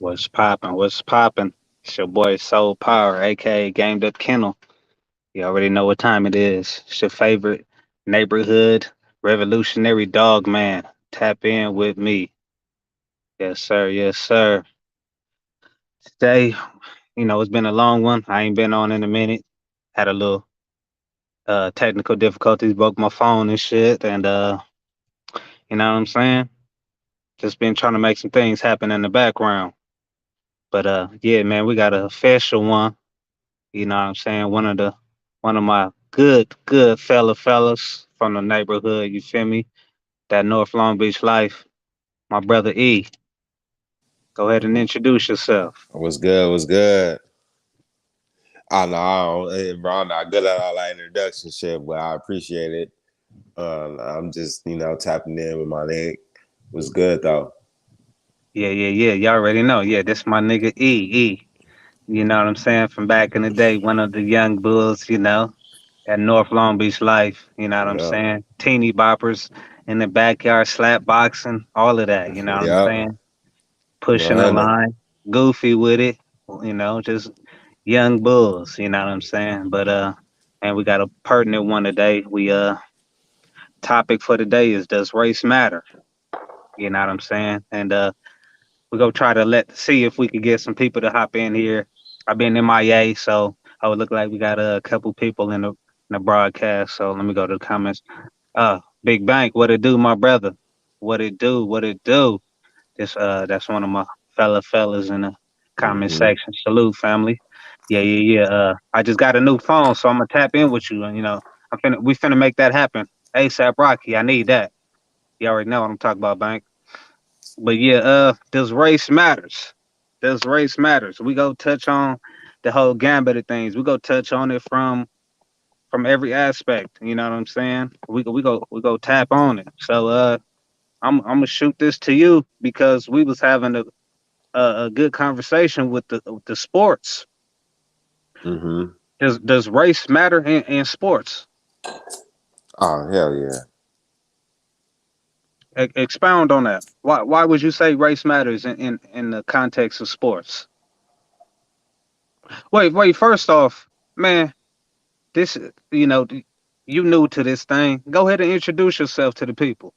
What's poppin'? What's poppin'? It's your boy Soul Power, aka Gamed Up Kennel. You already know what time it is. It's your favorite neighborhood revolutionary dog man. Tap in with me. Yes, sir. Yes, sir. Today, it's been a long one. I ain't been on in a minute. Had a little technical difficulties, broke my phone and shit, and you know what I'm saying? Just been trying to make some things happen in the background. But yeah, man, we got a official one. You know what I'm saying? One of my good fellas from the neighborhood, you feel me? That North Long Beach life. My brother E. Go ahead and introduce yourself. What's good? What's good? I don't, bro, I'm not good at all that introduction shit, but I appreciate it. I'm just, tapping in with my leg. Was good though. Yeah. Y'all already know. Yeah, this my nigga E. You know what I'm saying? From back in the day, one of the young bulls, at North Long Beach life. You know what I'm Yep. saying? Teeny boppers in the backyard, slap boxing, all of that. You know what I'm Yep. saying? Pushing the 100. line, goofy with it, just young bulls, you know what I'm saying? But and we got a pertinent one today. We topic for today is, does race matter? You know what I'm saying? And we're gonna try to see if we could get some people to hop in here. I've been MIA, so I would look like we got a couple people in the broadcast. So let me go to the comments. Big Bank, what it do, my brother? What it do? What it do? That's one of my fellas in the comment Mm-hmm. section. Salute, family. Yeah. I just got a new phone, so I'm gonna tap in with you, and we finna make that happen. ASAP Rocky, I need that. You already know what I'm talking about, Bank. But yeah, does race matters? Does race matters? We go touch on the whole gambit of things. We go touch on it from every aspect. You know what I'm saying? We go tap on it. So I'm gonna shoot this to you because we was having a good conversation with the sports. Mm-hmm. Does race matter in sports? Oh, hell yeah. Expound on that. Why would you say race matters in the context of sports? Wait. First off, man, this you new to this thing. Go ahead and introduce yourself to the people.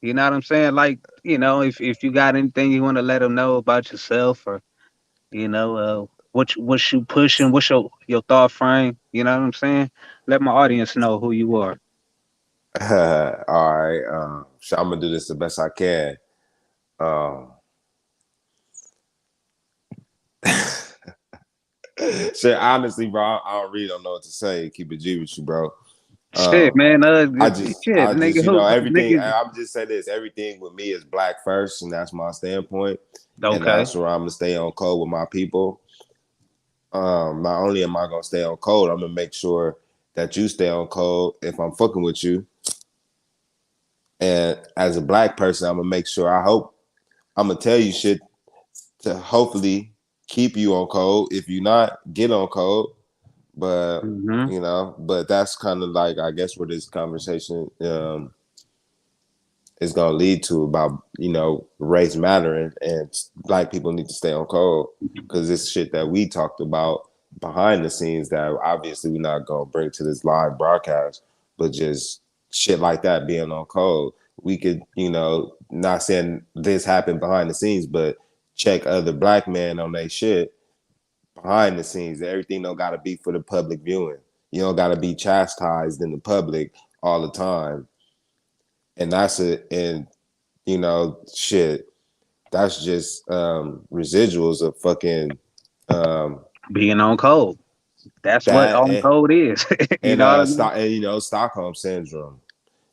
You know what I'm saying? Like, if you got anything you want to let them know about yourself, or what you pushing, what's your thought frame, you know what I'm saying? Let my audience know who you are. All right. So I'm gonna do this the best I can. Um, shit, honestly, bro, I don't really don't know what to say. Keep it G with you, bro. Shit, Um, man. I Shit, just, nigga, who, everything. nigga. I'm just say this: everything with me is black first, and that's my standpoint, and Okay. that's where I'm gonna stay on code with my people. Not only am I gonna stay on code, I'm gonna make sure that you stay on code if I'm fucking with you. And as a black person, I'm gonna make sure. I hope I'm gonna tell you shit to hopefully keep you on code. If you not, get on code. But Hmm. but that's kind of like I guess where this conversation is gonna lead to about race mattering and black people need to stay on code because it's shit that we talked about behind the scenes that obviously we're not gonna bring to this live broadcast, but just shit like that being on code. We could, not saying this happened behind the scenes, but check other black men on their shit behind the scenes. Everything don't gotta be for the public viewing. You don't gotta be chastised in the public all the time. And that's it. And shit, that's just residuals of fucking Being on code. That's what that on code is. You know what I mean? Stockholm syndrome.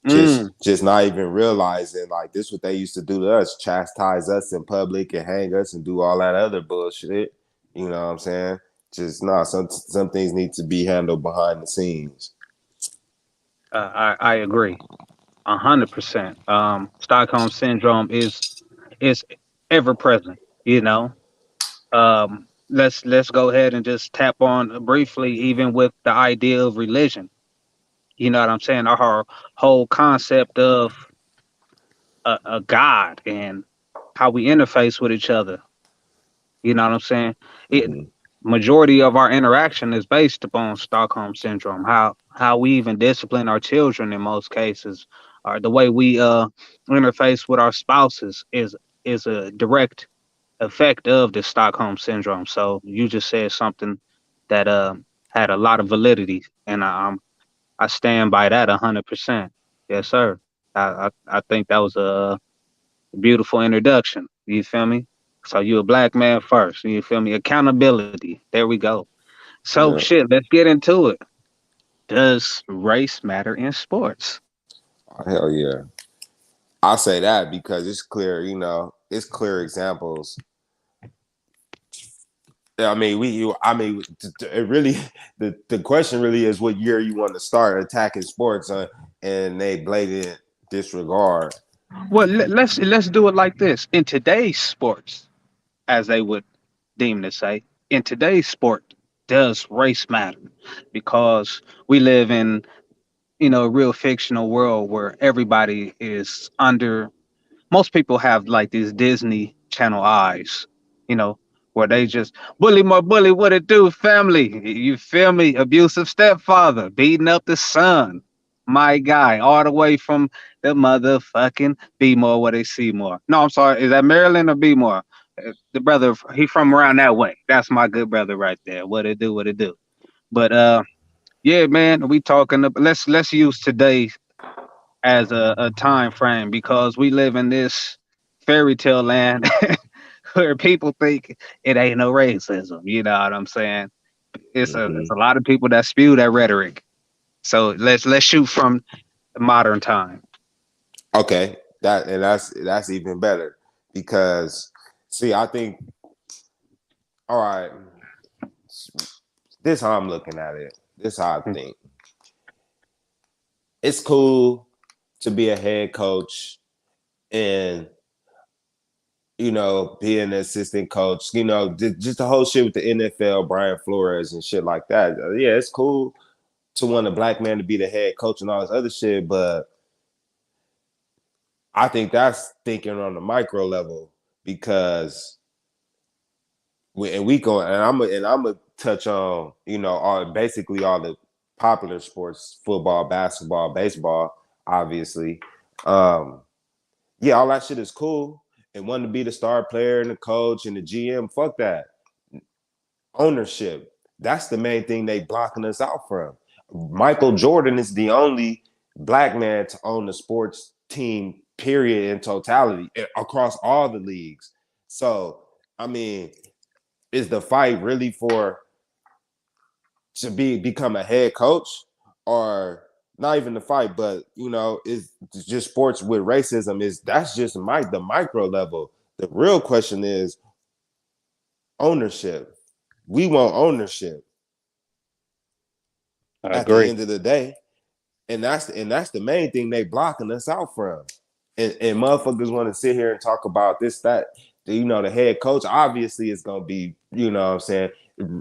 Mm. Just not even realizing like this what they used to do to us, chastise us in public and hang us and do all that other bullshit. You know what I'm saying? Just nah, some things need to be handled behind the scenes. I agree. 100%. Stockholm syndrome is ever present. You know. Let's go ahead and just tap on briefly, even with the idea of religion. You know what I'm saying? Our whole concept of a God and how we interface with each other. You know what I'm saying? It Hmm. majority of our interaction is based upon Stockholm syndrome. How we even discipline our children in most cases, or the way we interface with our spouses is a direct effect of the Stockholm syndrome. So you just said something that had a lot of validity, and I stand by that 100%. Yes, sir. I think that was a beautiful introduction. You feel me? So you a black man first. You feel me? Accountability. There we go. So Yeah. shit, let's get into it. Does race matter in sports? Oh, hell yeah. I say that because it's clear, it's clear examples. I mean, it really, the question really is what year you want to start attacking sports, and they blatant disregard. Well, let's do it like this. In today's sports, as they would deem to say, in today's sport, does race matter? Because we live in, a real fictional world where everybody is under most people have like these Disney Channel eyes, you know, where they just bully my bully, what it do, family. You feel me? Abusive stepfather beating up the son, my guy, all the way from the motherfucking B more, what they see more. No, I'm sorry, is that Maryland or B more? The brother, he from around that way. That's my good brother right there. What it do, what it do. But yeah, man, we talking. Let's use today as a time frame because we live in this fairy tale land where people think it ain't no racism. You know what I'm saying? It's Hmm. a lot of people that spew that rhetoric. So let's shoot from modern time. Okay, that's even better because see, I think all right, this how I'm looking at it. This how I think it's cool to be a head coach and be an assistant coach. Just the whole shit with the NFL, Brian Flores and shit like that. Yeah, it's cool to want a black man to be the head coach and all this other shit, but I think that's thinking on the micro level because we go and I'm gonna touch on all basically all the popular sports: football, basketball, baseball, obviously. Um, yeah, all that shit is cool. And wanting to be the star player and the coach and the GM, fuck that. Ownership. That's the main thing they blocking us out from. Michael Jordan is the only black man to own the sports team, period, in totality across all the leagues. So, I mean, is the fight really for to become a head coach, or not even the fight, but is just sports with racism? Is that's just the micro level. The real question is ownership. We want ownership I at the agree. end of the day, and that's the main thing they blocking us out from. And motherfuckers want to sit here and talk about this, that. The head coach obviously is gonna be, what I'm saying,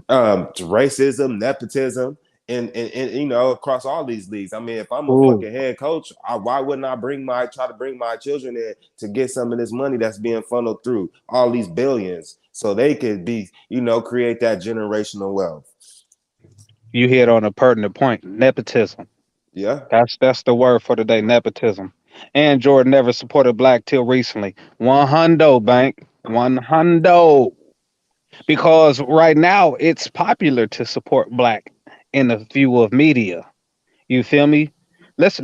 racism, nepotism, and across all these leagues. I mean, if I'm a Ooh, fucking head coach, why wouldn't I try to bring my children in to get some of this money that's being funneled through all these billions so they could be, create that generational wealth. you hit on a pertinent point. Nepotism. Yeah. That's the word for today. Nepotism. And Jordan never supported black till recently. One hundo bank. One hundo. Because right now it's popular to support black in the view of media. You feel me? Let's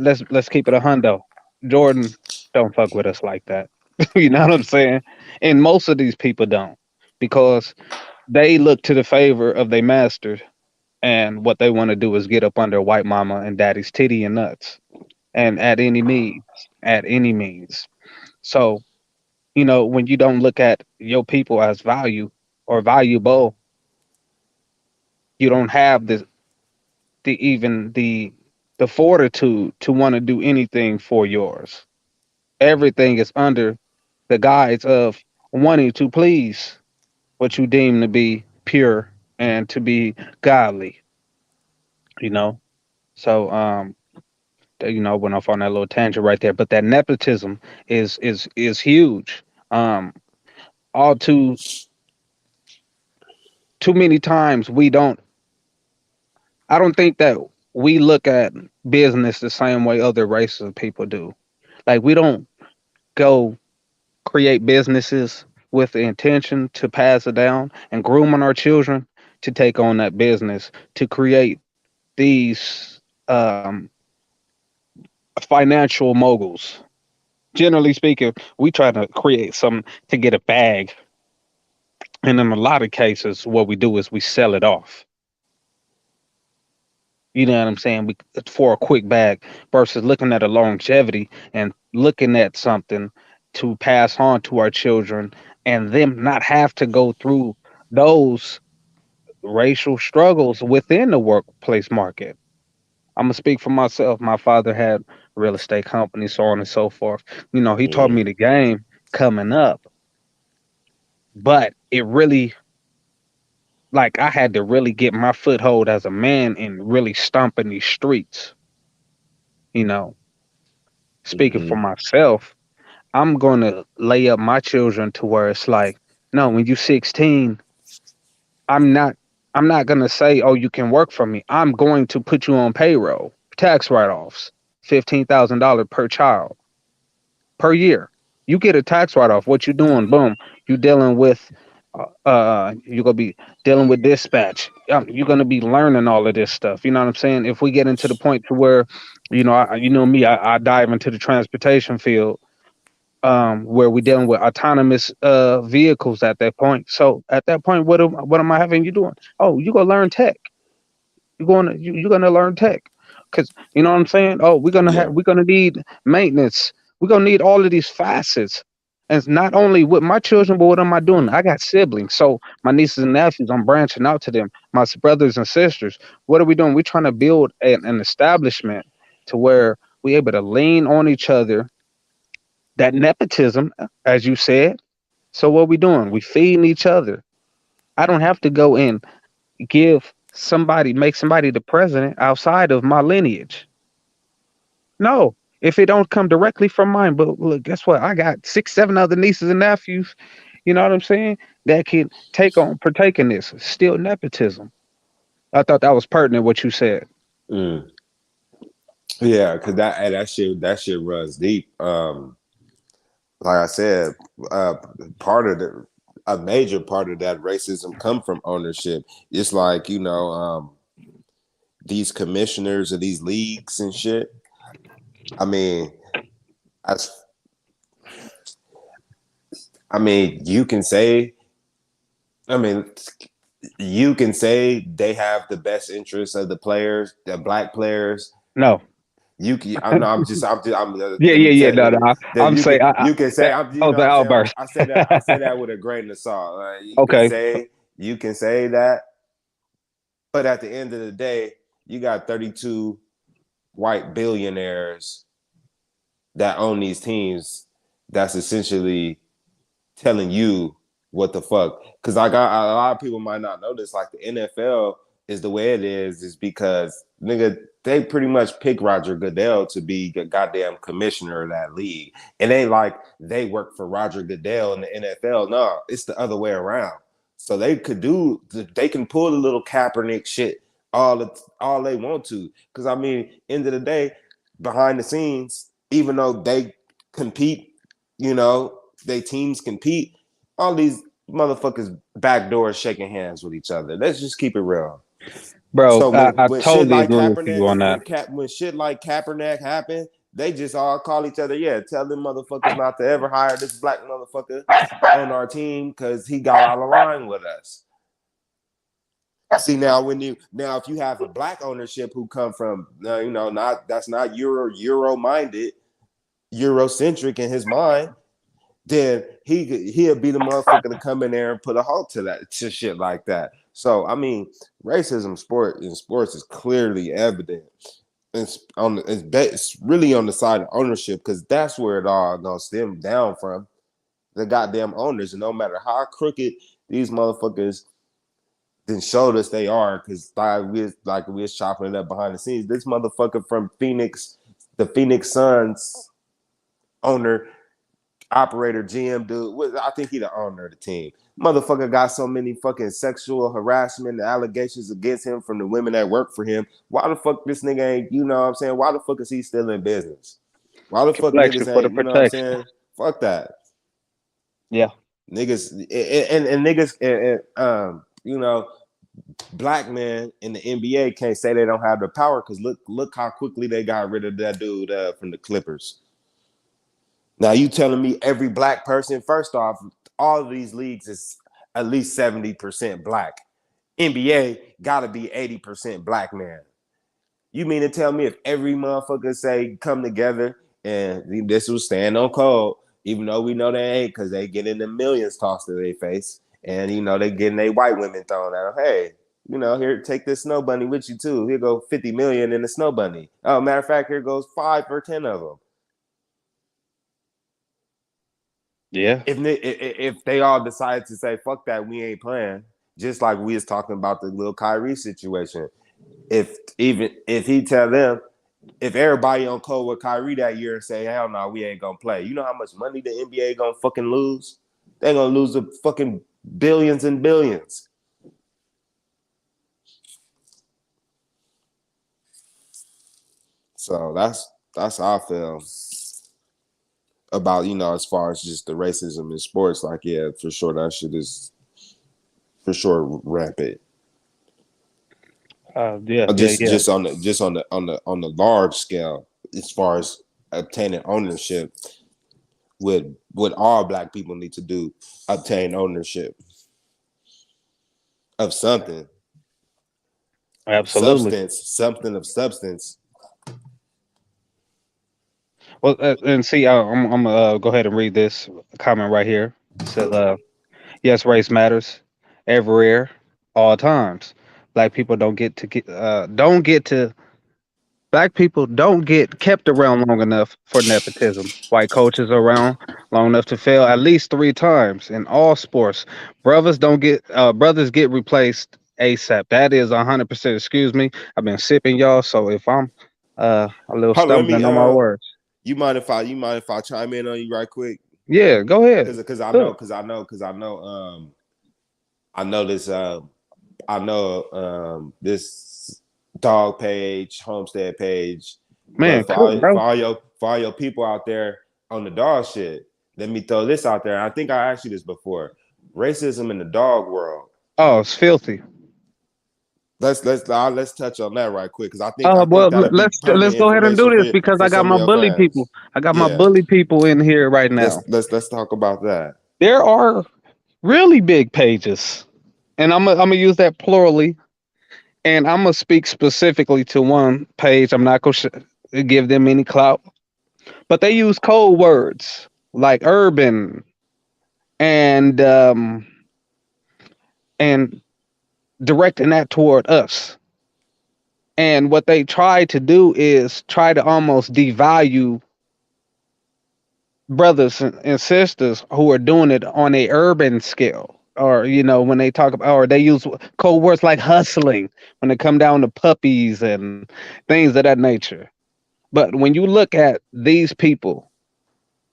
keep it a hundo. Jordan don't fuck with us like that. You know what I'm saying? And most of these people don't because they look to the favor of their masters and what they want to do is get up under white mama and daddy's titty and nuts and at any means. So, when you don't look at your people as value or valuable, you don't have the fortitude to want to do anything for yours. Everything is under the guise of wanting to please what you deem to be pure and to be godly, you know. So went off on that little tangent right there. But that nepotism is huge. Um all too too many times we don't. I don't think that we look at business the same way other races of people do. Like we don't go create businesses with the intention to pass it down and groom on our children to take on that business to create these financial moguls. Generally speaking, we try to create some to get a bag, and in a lot of cases, what we do is we sell it off. You know what I'm saying? We for a quick bag versus looking at a longevity and looking at something to pass on to our children and them not have to go through those racial struggles within the workplace market. I'm gonna speak for myself. My father had real estate companies, so on and so forth. You know, he taught Mm, me the game coming up, but it really like I had to really get my foothold as a man and really stomp in these streets. You know, speaking for mm-hmm, myself, I'm gonna lay up my children to where it's like, no, when you're 16, I'm not I'm not gonna say, oh, you can work for me. I'm going to put you on payroll, tax write-offs, $15,000 per child per year. You get a tax write-off. What you doing? Boom. You dealing with you're gonna be dealing with dispatch. You're gonna be learning all of this stuff. You know what I'm saying? If we get into the point to where, you know me, I dive into the transportation field, where we're dealing with autonomous vehicles at that point. So at that point, what am I having you doing? Oh, you gonna learn tech. You're gonna learn tech, because you know what I'm saying. Oh, yeah. we're gonna need maintenance. We're gonna need all of these facets. And it's not only with my children, but what am I doing? I got siblings, so my nieces and nephews. I'm branching out to them. My brothers and sisters. What are we doing? We're trying to build an establishment to where we able to lean on each other. That nepotism, as you said. So what we doing? We feeding each other. I don't have to go and make somebody the president outside of my lineage. No, if it don't come directly from mine. But look, guess what? I got 6, 7 other nieces and nephews. You know what I'm saying? That can partake in this. Still nepotism. I thought that was pertinent what you said. Mm. Yeah, because that shit runs deep. Like I said, uh, part of the a major part of that racism come from ownership. It's like these commissioners of these leagues and shit. I mean, as I mean, you can say, I mean, you can say they have the best interests of the players, the black players. No. You can, I'm no, I'm Yeah, let yeah, me yeah. tell No, no. that I'm saying you can say, that I'm, you was know the what I'm saying? outburst. I say that with a grain of salt. Okay, You can say that, but at the end of the day, you got 32 white billionaires that own these teams. That's essentially telling you what the fuck. Because like a lot of people might not know this. Like the NFL is the way it is because nigga, they pretty much pick Roger Goodell to be the goddamn commissioner of that league. It ain't like they work for Roger Goodell in the NFL. No, it's the other way around. So they can pull the little Kaepernick shit all they want to. Because I mean, end of the day, behind the scenes, even though they compete, you know, they teams compete, all these motherfuckers backdoor shaking hands with each other. Let's just keep it real. bro. So I when shit totally like agree with Kaepernick, you on that, when shit like Kaepernick happened, they just all call each other. Yeah, tell them motherfuckers not to ever hire this black motherfucker on our team because he got out of line with us. See now if you have a black ownership who come from not that's not Euro minded, Eurocentric in his mind, then he'll be the motherfucker to come in there and put a halt to shit like that. So I mean, racism in sports is clearly evident. It's really on the side of ownership because that's where it all gonna stem down from the goddamn owners. And no matter how crooked these motherfuckers then showed us they are, because we was chopping it up behind the scenes. This motherfucker from Phoenix, the Phoenix Suns owner, operator, GM dude. I think he the owner of the team. Motherfucker got so many fucking sexual harassment allegations against him from the women that work for him. Why the fuck this nigga ain't, you know what I'm saying? Why the fuck is he still in business? Why the fuck Complexion niggas for the ain't, you know what I'm protection. saying? Fuck that. Yeah. Niggas and niggas you know, black men in the NBA can't say they don't have the power because look how quickly they got rid of that dude from the Clippers. Now you telling me every black person? First off, all of these leagues is at least 70% black. NBA gotta be 80% black man. You mean to tell me if every motherfucker say come together and this was stand on code, even though we know they ain't because they getting the millions tossed to their face, and you know they getting their white women thrown at them. Hey, you know, here, take this snow bunny with you too. Here go 50 million in the snow bunny. Oh, matter of fact, here goes 5 or 10 of them. Yeah. If they all decide to say fuck that, we ain't playing. Just like we was talking about the little Kyrie situation. If he tell them, if everybody on code with Kyrie that year and say hell no, we ain't gonna play. You know how much money the NBA gonna fucking lose? They gonna lose the fucking billions and billions. So that's how I feel about, you know, as far as just the racism in sports. Like, yeah, for sure that shit is for sure rampant. Yeah. Yeah. Yeah. Just on the large scale, as far as obtaining ownership, what all black people need to do, obtain ownership of something, Absolutely. something of substance. Well, and see, I'm gonna go ahead and read this comment right here. It says, "Yes, race matters everywhere, all times. Black people don't get to Black people don't get kept around long enough for nepotism. White coaches are around long enough to fail at least 3 times in all sports. Brothers get replaced ASAP. That is 100%. Excuse me. I've been sipping, y'all. So if I'm a little Hold on, let me stumbling on my words, you mind if I chime in on you right quick? yeah, go ahead. Because I Do know it. because I know because I know I know this I know this dog page, homestead page, Man, but cook, bro. for all your people out there on the dog shit, let me throw this out there. I think I asked you this before. Racism in the dog world. Oh, it's filthy. Let's touch on that right quick because I think Well, that'll be let's pertinent go ahead and do information this because I for got some of my your bully people. fans. I got my Yeah, bully people in here right now. let's talk about that. There are really big pages, and I'm gonna use that plurally, and I'm gonna speak specifically to one page. I'm not gonna give them any clout, but they use code words like urban and and directing that toward us. And what they try to do is try to almost devalue brothers and sisters who are doing it on a urban scale, or when they talk about, or they use code words like hustling when it come down to puppies and things of that nature. But when you look at these people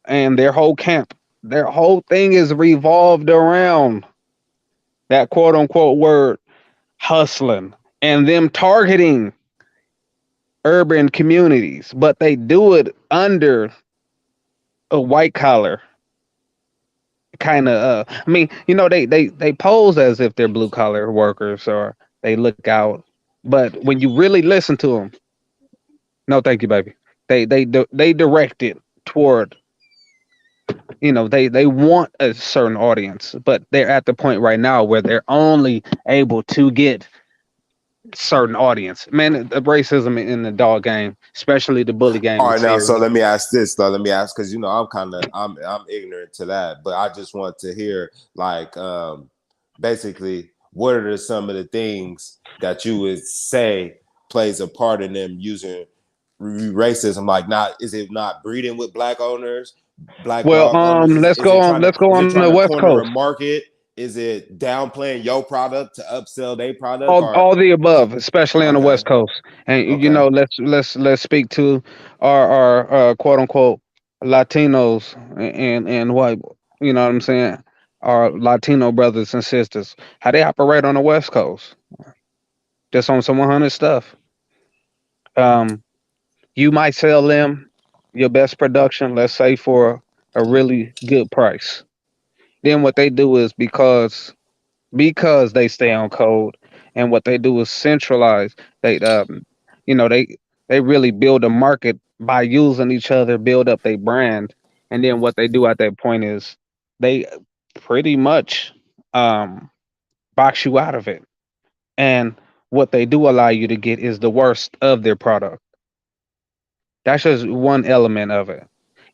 and their whole camp, their whole thing is revolved around that quote unquote word hustling and them targeting urban communities, but they do it under a white collar kind of I mean, they pose as if they're blue collar workers or they look out, but when you really listen to them, no thank you baby, they direct it toward, they want a certain audience, but they're at the point right now where they're only able to get certain audience. Man, the racism in the dog game, especially the bully All game, right, is now, so serious. let me ask this though. Let me ask because I'm ignorant to that, but I just want to hear like basically what are some of the things that you would say plays a part in them using racism? Like, not is it not breeding with black owners, black Well, dog owners? let's go on. Let's go Is it on the trying to West corner a Coast. market? Is it downplaying your product to upsell their product? Or All the above, especially on the okay, West Coast. And okay, let's speak to our quote unquote Latinos and white, you know what I'm saying, our Latino brothers and sisters, how they operate on the West Coast, just on some 100 stuff. Um, you might sell them your best production, let's say for a really good price. Then what they do is because they stay on code, and what they do is centralize. They you know they really build a market by using each other, build up their brand, and then what they do at that point is they pretty much um box you out of it. And what they do allow you to get is the worst of their product. That's just one element of it.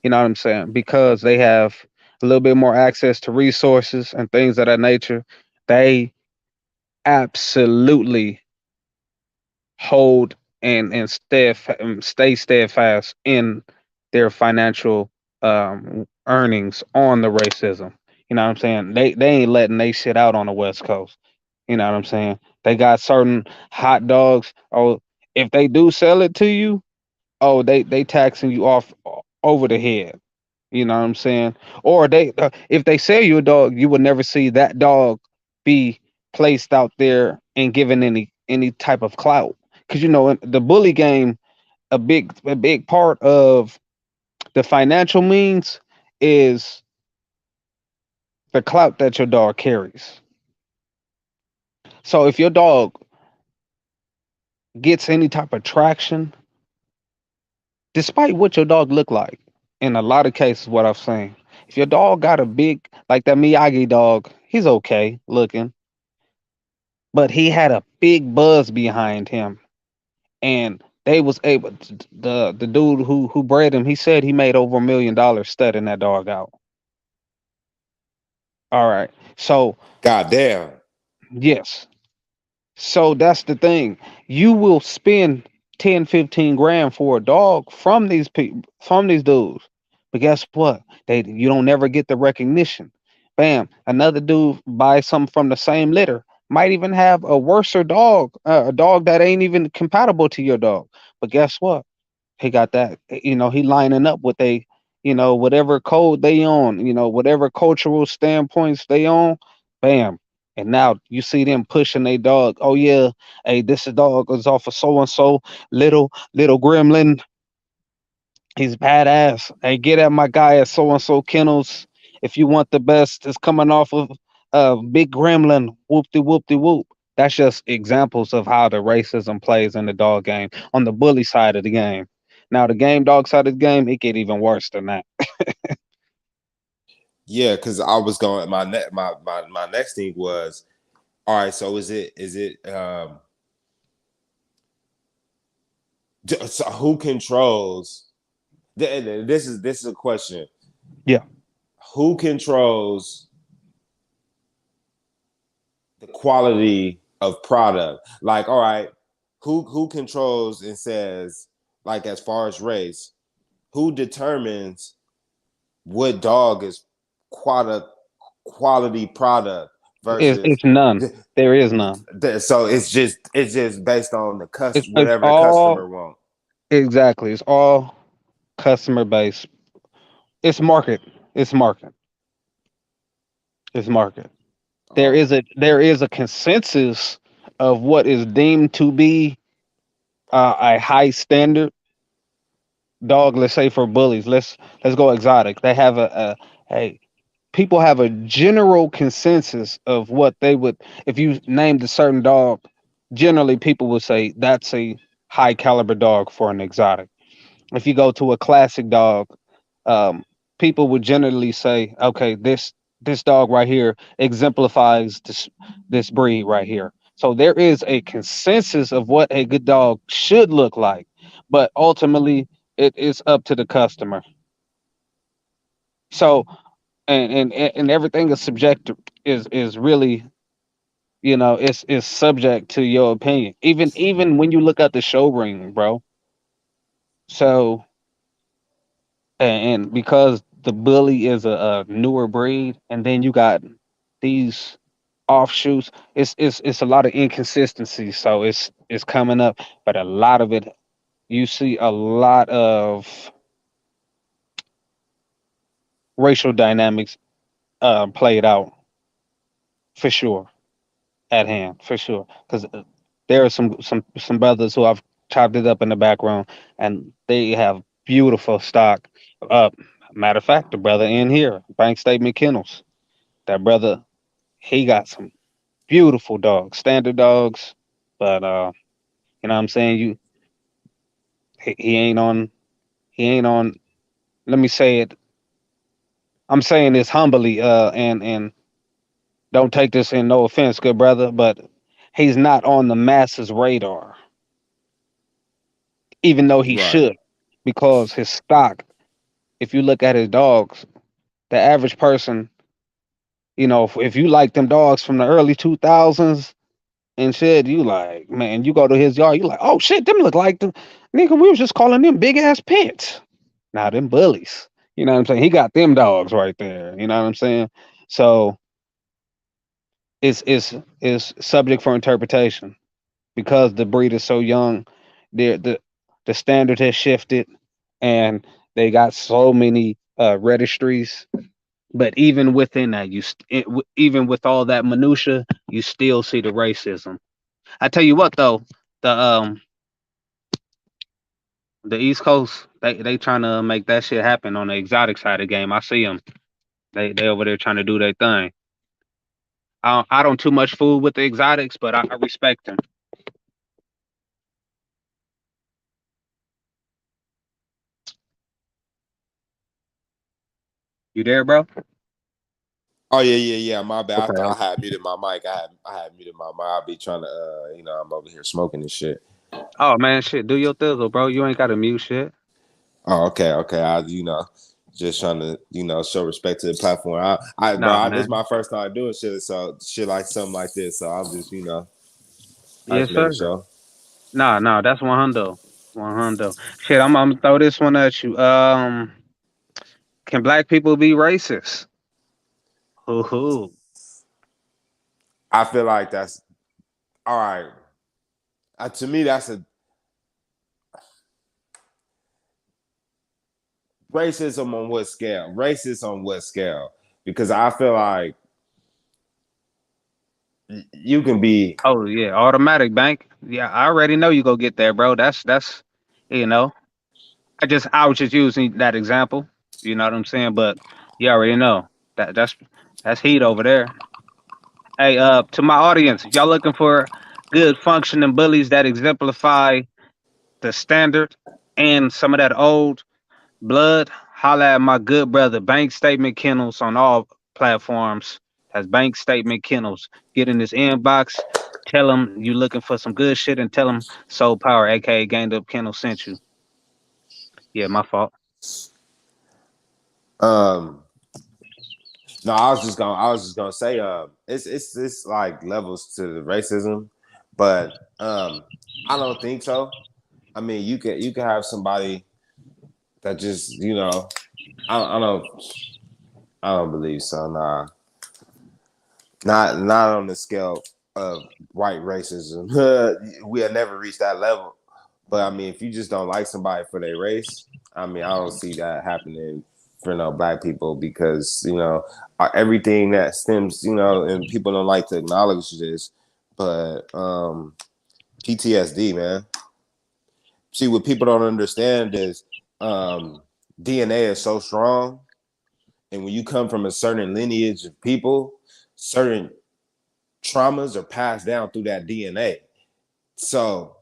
You know what I'm saying? Because they have a little bit more access to resources and things of that nature. They absolutely hold and stay steadfast in their financial earnings on the racism. You know what I'm saying? They ain't letting they shit out on the West Coast. You know what I'm saying? They got certain hot dogs. Oh, if they do sell it to you, oh, they taxing you off over the head. You know what I'm saying? Or they if they sell you a dog, you would never see that dog be placed out there and given any type of clout. Because you know in the bully game, a big part of the financial means is the clout that your dog carries. So if your dog gets any type of traction, despite what your dog look like, in a lot of cases, what I've seen, if your dog got a big like that Miyagi dog, he's okay looking, but he had a big buzz behind him, and they was able the dude who bred him, he said he made over $1 million studying that dog out. All right, so God damn. yes, so that's the thing, you will spend 10, 15 grand for a dog from these people, from these dudes, but guess what, you don't never get the recognition. Bam, another dude buys something from the same litter, might even have a worser dog, a dog that ain't even compatible to your dog, but guess what, he got that, he lining up with a, whatever code they on, whatever cultural standpoints they on, bam. And now you see them pushing a dog. Oh yeah, hey, this dog is off of so and so, little gremlin. He's badass. Hey, get at my guy at so and so kennels. If you want the best, it's coming off of big gremlin. Whoop de whoop de whoop. That's just examples of how the racism plays in the dog game on the bully side of the game. Now the game dog side of the game, it get even worse than that. Yeah, because I was going. My next thing was, all right. So so who controls? This is a question. Yeah, Who controls the quality of product? Like, all right, who controls and says, like, as far as race, who determines what dog is quality quality product versus it's none. There is none. so it's just based on the It's whatever the all customer want. exactly. It's all customer based. It's market. It's market. It's market. Oh, There is a consensus of what is deemed to be a high standard dog. Let's say for bullies, let's go exotic. They have a people have a general consensus of what they would, if you named a certain dog. Generally, people would say that's a high caliber dog for an exotic. If you go to a classic dog, um, people would generally say, okay, this dog right here exemplifies this breed right here. So there is a consensus of what a good dog should look like, but ultimately it is up to the customer. So and everything is subjective, is really, it's subject to your opinion. Even when you look at the show ring, bro. So and because the bully is a newer breed, and then you got these offshoots, it's a lot of inconsistency. So it's coming up, but a lot of it, you see a lot of racial dynamics played out for sure at hand for sure because there are some brothers who I've chopped it up in the background and they have beautiful stock. Uh, Matter of fact, the brother in here, Bank Statement Kennels, that brother, he got some beautiful dogs, standard dogs, but you know what I'm saying, he ain't on he ain't on. Let me say it. I'm saying this humbly, and don't take this in no offense, good brother, but he's not on the masses radar, even though he Right. should, because his stock. If you look at his dogs, the average person, if you like them dogs from the early 2000s and shit, you like, man, you go to his yard, you like, oh shit, them look like the nigga. We was just calling them big ass pits. Now them bullies. You know what I'm saying? He got them dogs right there. You know what I'm saying? So it's subject for interpretation because the breed is so young. The standard has shifted, and they got so many registries. But even within that, even with all that minutia, you still see the racism. I tell you what, though, the the East Coast, they trying to make that shit happen on the exotic side of the game. I see them. They over there trying to do their thing. I don't too much fool with the exotics, but I respect them. You there, bro? Oh yeah. My bad. I Okay. thought I had muted my mic. I had muted my mic. I'll be trying to I'm over here smoking and shit. Oh man, shit, do your thizzle, bro. You ain't got to mute shit. Oh, okay. I just trying to, show respect to the platform. Bro, Nah, this is man. my first time doing shit, so shit like something like this. So I'm just, I Yes, just making sir. sure. Nah, that's 100. 100. Shit, I'm gonna throw this one at you. Can black people be racist? Hoo hoo. I feel like that's all right. To me, that's a racism on what scale? Racist on what scale? Because I feel like you can be. Oh yeah, automatic bank. Yeah, I already know you go get there, bro. That's you know. I was just using that example. You know what I'm saying? But you already know that's heat over there. Hey, to my audience, if y'all looking for good functioning bullies that exemplify the standard and some of that old blood, holla at my good brother Bank Statement Kennels on all platforms. That's Bank Statement Kennels. Get in his inbox, tell him you looking for some good shit, and tell him Soul Power, aka Gained Up Kennel, sent you. Yeah, my fault. Um, no, I was just gonna say, it's like levels to the racism, but I don't think so. I mean, you can have somebody that just, I don't believe so. Nah, not on the scale of white racism. We'll never reach that level. But I mean, if you just don't like somebody for their race, I mean, I don't see that happening for no black people because everything that stems, and people don't like to acknowledge this, but PTSD, man. See, what people don't understand is DNA is so strong, and when you come from a certain lineage of people, certain traumas are passed down through that DNA. So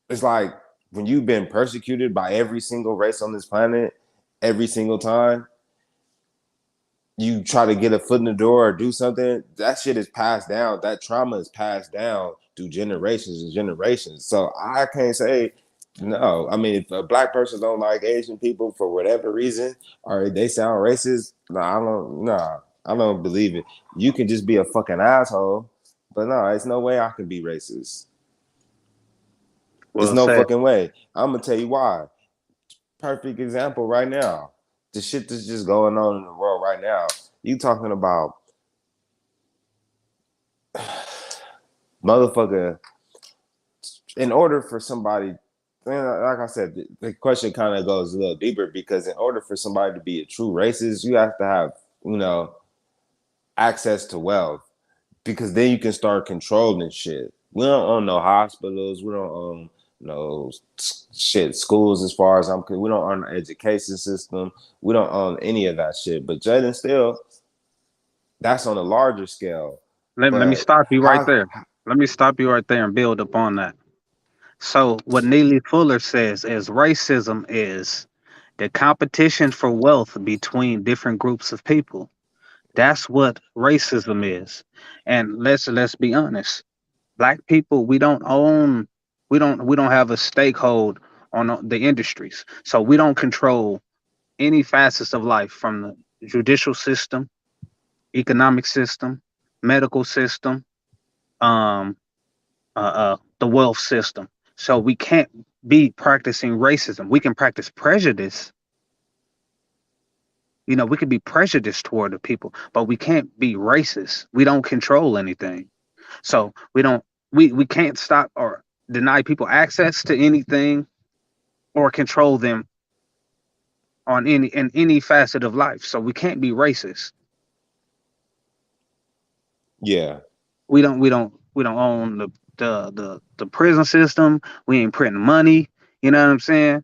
it's like when you've been persecuted by every single race on this planet, every single time you try to get a foot in the door or do something, that shit is passed down. That trauma is passed down through generations and generations. So I can't say no. I mean, if a black person don't like Asian people for whatever reason, or they sound racist, I don't believe it. You can just be a fucking asshole, but no, it's no way I can be racist. It's Well no said. fucking way. I'm gonna tell you why. Perfect example right now. The shit that's just going on in the world right now. You talking about motherfucker, in order for somebody like I said, the question kind of goes a little deeper because in order for somebody to be a true racist, you have to have, you know, access to wealth because then you can start controlling shit. We don't own no hospitals. We don't own no shit schools as far as I'm concerned. We don't own an education system. We don't own any of that shit. But Jaden still, that's on a larger scale. Let me But stop you right how? there. Let me stop you right there and build upon that. So what Neely Fuller says is racism is the competition for wealth between different groups of people. That's what racism is. And let's be honest. Black people, we don't own, we don't have a stakehold on the industries. So we don't control any facets of life from the judicial system, economic system, medical system, um, the wealth system. So we can't be practicing racism. We can practice prejudice. We could be prejudiced toward the people, but we can't be racist. We don't control anything. So we can't stop or deny people access to anything or control them on any facet of life. So we can't be racist. Yeah, We don't own the prison system. We ain't printing money. You know what I'm saying?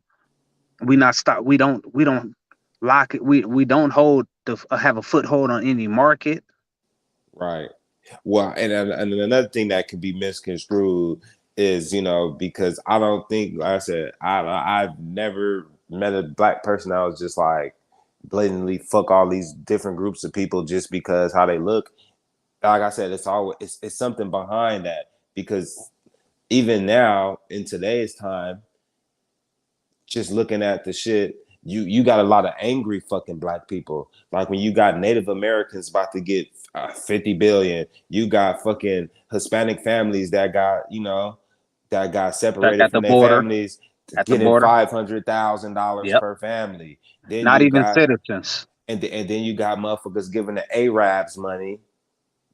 We don't lock it. We don't hold have a foothold on any market. right. Well, and another thing that could be misconstrued is, you know, because I don't think, like I said, I've never met a black person that was just like blatantly fuck all these different groups of people just because how they look. Like I said, it's something behind that because even now in today's time, just looking at the shit, you got a lot of angry fucking black people. Like when you got Native Americans about to get 50 billion, you got fucking Hispanic families that got, you know, that got That separated at the from their border, families at the getting border. $500,000 Yep. per family. Then Not you even got citizens. and then you got motherfuckers giving the Arabs money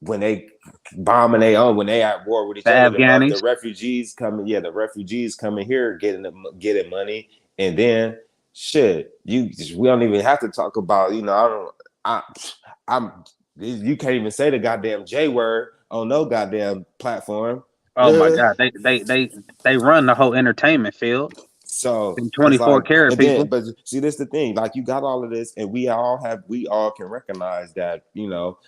when they bombing their own, when they at war with each The other, the Afghanis. refugees coming, yeah, the refugees coming here getting money, and then shit, we don't even have to talk about, you know, I'm you can't even say the goddamn J word on no goddamn platform. Oh my God, they run the whole entertainment field. So Them it's 24 like, karat and then, people. but see, this the thing. Like, you got all of this, and we all can recognize that, you know,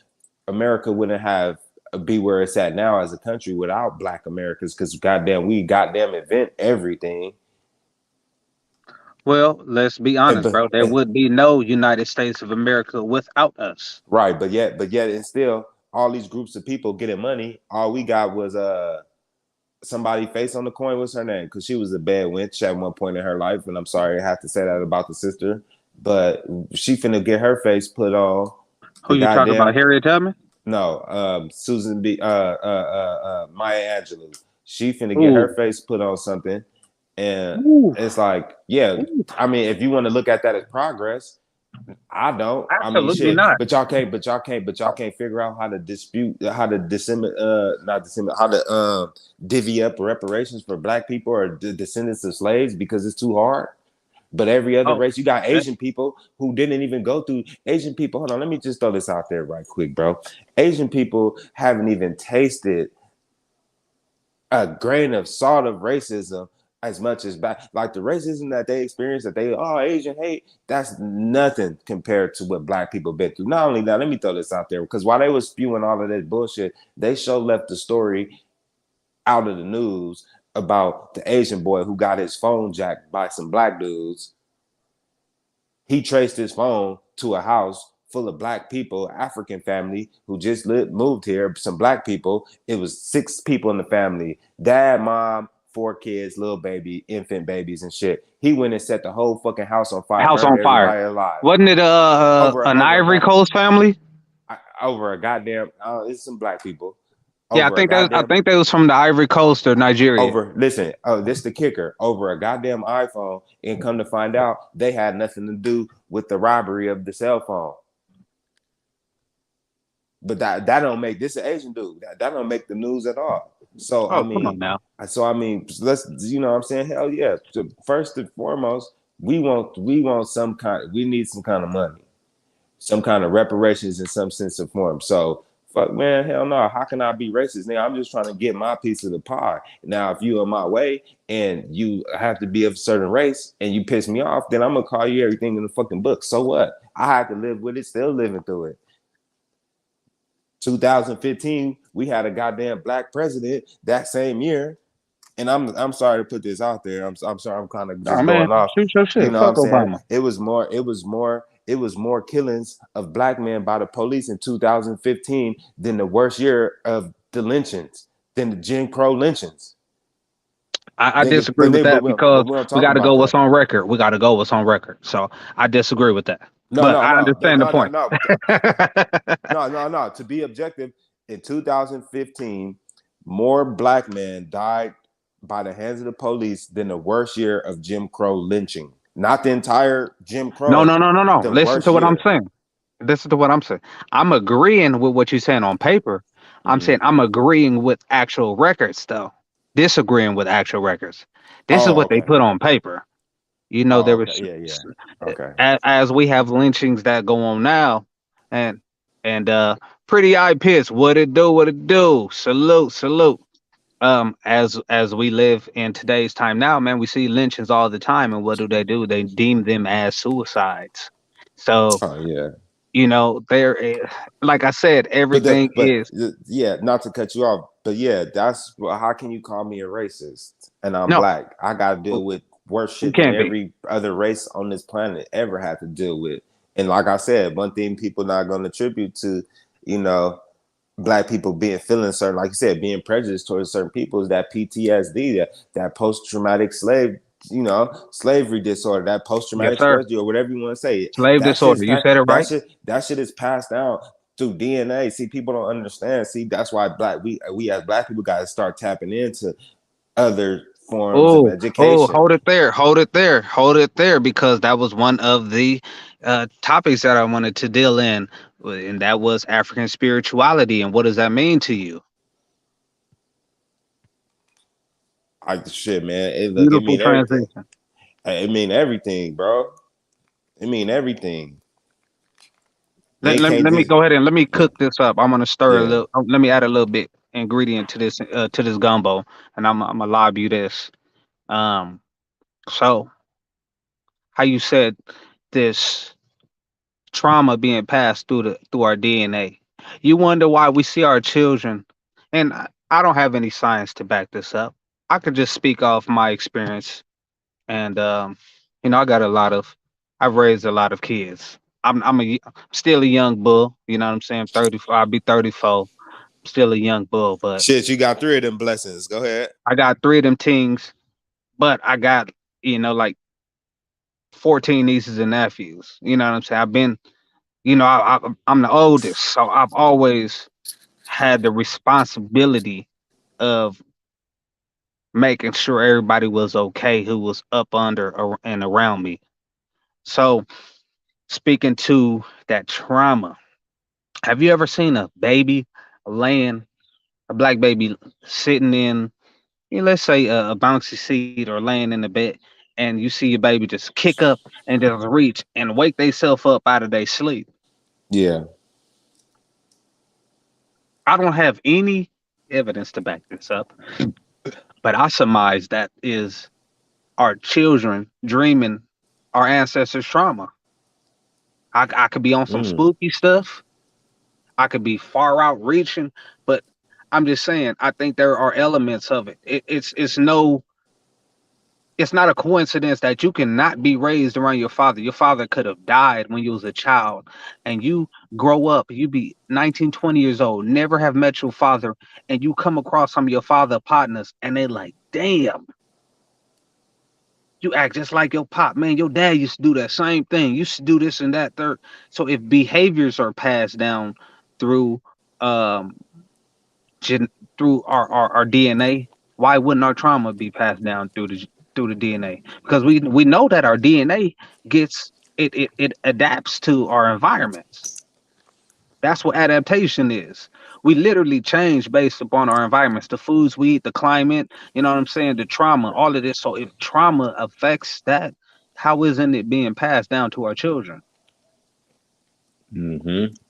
America wouldn't have be where it's at now as a country without Black Americans, because goddamn, we goddamn invent everything. Well, let's be And, honest, but bro. There would be no United States of America without us. right, but yet, and still, all these groups of people getting money. All we got was somebody face on the coin. What's her name? Because she was a bad witch at one point in her life, and I'm sorry I have to say that about the sister, but she finna get her face put on Who the you talking about, goddamn Harriet Tubman? no, Susan B. Maya Angelou. She finna get her Ooh, face put on something, and ooh, it's like, yeah. ooh. I mean, if you want to look at that as progress, I don't. I mean, Absolutely shit. not. But y'all can't figure out how to dispute, how to disseminate, not disseminate, how to divvy up reparations for Black people or the descendants of slaves because it's too hard. But every other Oh, race, you got eh, Asian people who didn't even go through. Asian people, hold on, let me just throw this out there right quick, bro. Asian people haven't even tasted a grain of salt of racism as much as back, like the racism that they experience, that they, oh, Asian hate, that's nothing compared to what Black people been through. Not only that, let me throw this out there, because while they was spewing all of that bullshit, they sure left the story out of the news about the Asian boy who got his phone jacked by some Black dudes. He traced his phone to a house full of Black people, African family who just moved here, some Black people. It was 6 people in the family: dad, mom, 4 kids, little baby, infant babies, and shit. He went and set the whole fucking house on fire, house burned on fire. everybody alive Wasn't it over an over a Ivory god Coast family? over a goddamn. It's some Black people Yeah, over a I goddamn think that was from the Ivory Coast or Nigeria. over. Listen, oh, this the kicker: over a goddamn iPhone, and come to find out, they had nothing to do with the robbery of the cell phone. but that don't make this an Asian dude. That don't make the news at all. So I Oh, come on mean, now. let's what I'm saying. Hell yeah. So first and foremost, we want some kind. We need some kind of money, some kind of reparations in some sense of form. So fuck man, hell no. How can I be racist? Nigga, I'm just trying to get my piece of the pie. Now, if you in my way and you have to be of a certain race and you piss me off, then I'm gonna call you everything in the fucking book. So what? I had to live with it, still living through it. 2015, we had a goddamn black president that same year. And I'm sorry to put this out there. I'm sorry I'm kind of Oh just man, going off. shoot your You shit. know what I'm Fuck saying? Obama. It was more killings of black men by the police in 2015 than the worst year of the lynchings, than the Jim Crow lynchings. I Nigga, disagree with that but because we don't we talk got to about go what's that. on record. We got to go what's on record. So I disagree with that. No, But no, I no, understand the no, no, point. no. No, no, no. To be objective, in 2015, more black men died by the hands of the police than the worst year of Jim Crow lynching. Not the entire Jim No, Crow, no, no, no, no. the Listen worst to what I'm year. saying. Listen to what I'm saying. I'm agreeing with what you're saying on paper. I'm saying Mm-hmm. I'm agreeing with actual records, though. Disagreeing with actual records. This is Oh, what they okay. put on paper. You know, Oh, there okay. was Yeah, yeah. Okay. as we have lynchings that go on now, and pretty eye pits. What it do? What it do? Salute, salute. As we live in today's time now, man, we see lynchings all the time, and what do? They deem them as suicides. So Oh, yeah. like I said, But everything is yeah, not to cut you off, but yeah, that's well, how can you call me a racist and I'm no, black? I got to deal with worse you shit than can't be. every other race on this planet ever had to deal with. And like I said, one thing people not going to attribute to, you know, black people being feeling certain, like you said, being prejudiced towards certain people is that PTSD, that post traumatic slavery disorder, that post Yes, traumatic sir. stress disorder, whatever you want to say. Slave That shit's disorder. You said it right. that shit is passed down through DNA. See, people don't understand. See, that's why we as black people got to start tapping into other forms of education. Hold it there, hold it there, hold it there, because that was one of the topics that I wanted to deal in, and that was African spirituality, and what does that mean to you? Like shit, man. Look, it Beautiful mean everything. transition. It mean everything, bro. It mean everything. Let, They let, can't let me just go ahead and let me cook this up. I'm gonna stir a yeah. little. Let me add a little bit ingredient to this gumbo, and I'm gonna lob you this. Um, so how you said this trauma being passed through our DNA. You wonder why we see our children, and I don't have any science to back this up. I could just speak off my experience, and I got I've raised a lot of kids. Still a young bull. You know what I'm saying? 34. I'll be 34. Still a young bull, but Shit, you got three of them blessings. Go ahead. I got three of them tings. But I got like 14 nieces and nephews. You know what I'm saying? I've been I'm the oldest, so I've always had the responsibility of making sure everybody was okay who was up under and around me. So, speaking to that trauma, have you ever seen a baby laying, a black baby sitting in, let's say a bouncy seat or laying in the bed, and you see your baby just kick up and just reach and wake themselves up out of their sleep? Yeah. I don't have any evidence to back this up, but I surmise that is our children dreaming our ancestors' trauma. I could be on some Mm. spooky stuff. I could be far out reaching, but I'm just saying I think there are elements of it. It's not a coincidence that you cannot be raised around your father. Your father could have died when you was a child, and you grow up, you be 19, 20 years old, never have met your father, and you come across some of your father partners, and they like, damn, you act just like your pop, man. Your dad used to do that same thing. Used to do this and that third. So if behaviors are passed down through um gen- through our DNA, why wouldn't our trauma be passed down through the DNA? Because we know that our DNA gets it adapts to our environments. That's what adaptation is. We literally change based upon our environments, the foods we eat, the climate, you know what I'm saying, the trauma, all of this. So if trauma affects that, how isn't it being passed down to our children?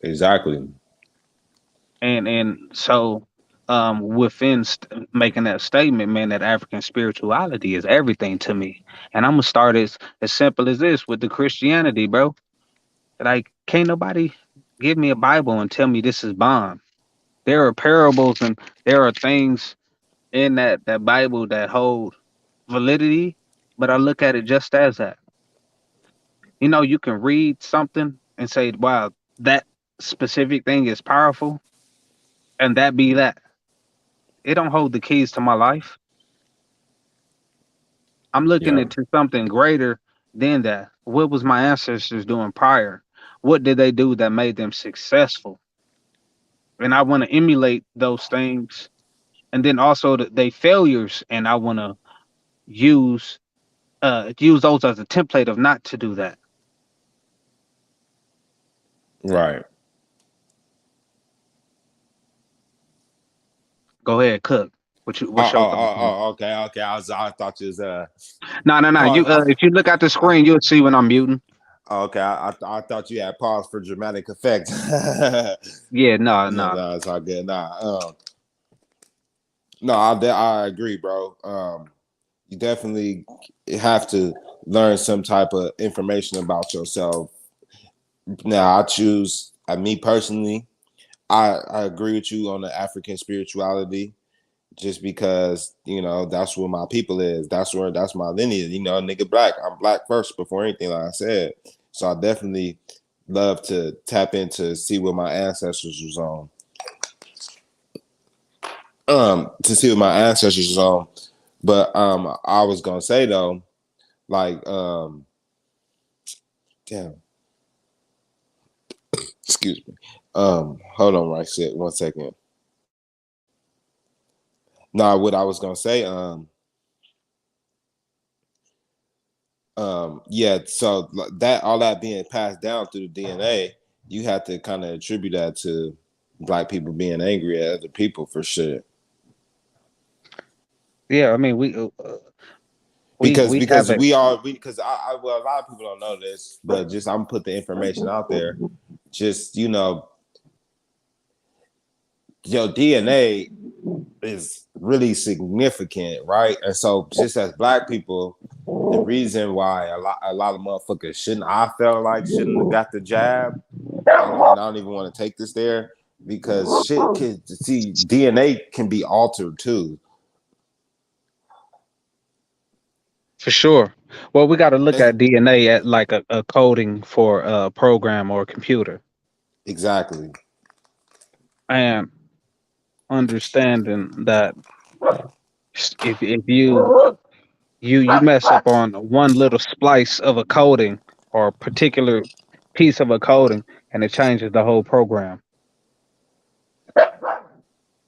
Exactly. And so within making that statement, man, that African spirituality is everything to me. And I'm gonna start as simple as this with the Christianity, bro. Like, can't nobody give me a Bible and tell me this is bond. There are parables and there are things in that Bible that hold validity, but I look at it just as that. You know, you can read something and say, "Wow, that specific thing is powerful," and that be that. It don't hold the keys to my life. I'm looking Yeah. into something greater than that. What was my ancestors doing prior? What did they do that made them successful? And I want to emulate those things. And then also they failures, and I want to use use those as a template of not to do that. Right. Go ahead, cook. What's your thoughts on it? Okay, okay. I thought you was No, no, no. You pause. if you look at the I, screen, you'll see when I'm muting. okay, I thought you had pause for dramatic effect. Yeah, no, No, no. no, it's all good. No, I agree, bro. You definitely have to learn some type of information about yourself. Now, I choose, me personally, I agree with you on the African spirituality, just because that's where my people is. That's my lineage. Nigga, black. I'm black first before anything, like I said. So I definitely love to tap into see what my ancestors was on. To see what my ancestors was on. But I was gonna say though, like damn, excuse me. Hold on, right, shit, 1 second. Nah, what I was gonna say, yeah. So that all that being passed down through the DNA, you have to kind of attribute that to black people being angry at other people for sure. Yeah, I mean Because we have because it we are we because well, a lot of people don't know this, but just I'm put the information out there. Just your DNA is really significant, right? And so just as black people, the reason why a lot of motherfuckers I felt like shouldn't have got the jab, and I don't even want to take this there because shit can see DNA can be altered too. for sure. Well, we got to look And at DNA at like a coding for a program or a computer, exactly, and understanding that if you mess up on one little splice of a coding or a particular piece of a coding, and it changes the whole program.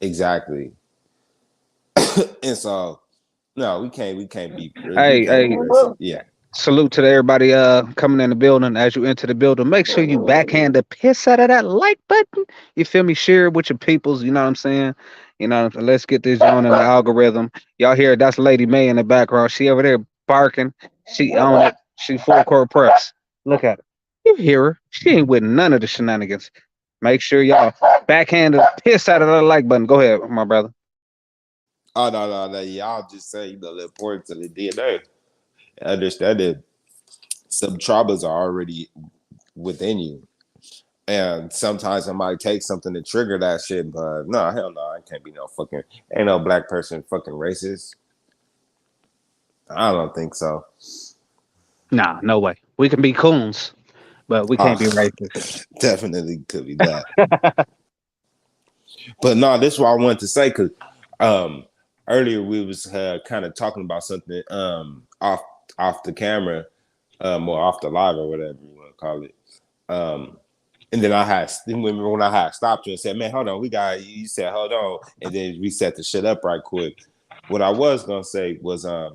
exactly. And so no, we can't Hey, be hey, racist. Yeah. salute to everybody coming in the building. As you enter the building, make sure you backhand the piss out of that like button. You feel me? Share it with your peoples. You know what I'm saying? You know, let's get this on in the algorithm. Y'all hear that's Lady May in the background. She over there barking. She on it. She full court press. Look at her. You hear her? She ain't with none of the shenanigans. Make sure y'all backhand the piss out of that like button. Go ahead, my brother. Oh no. Y'all just say the importance of the DNA. Understand that some traumas are already within you. And sometimes it might take something to trigger that shit, but no, hell no, I can't be no fucking ain't no black person fucking racist. I don't think so. Nah, no way. We can be coons, but we can't Ah, be racist. definitely could be that. But no, this is what I wanted to say because um earlier we was kind of talking about something off the camera, or off the live or whatever you want to call it. Um and then when I had stopped you and said, "Man, hold on, we got." You said, "Hold on," and then we set the shit up right quick. What I was gonna say was, I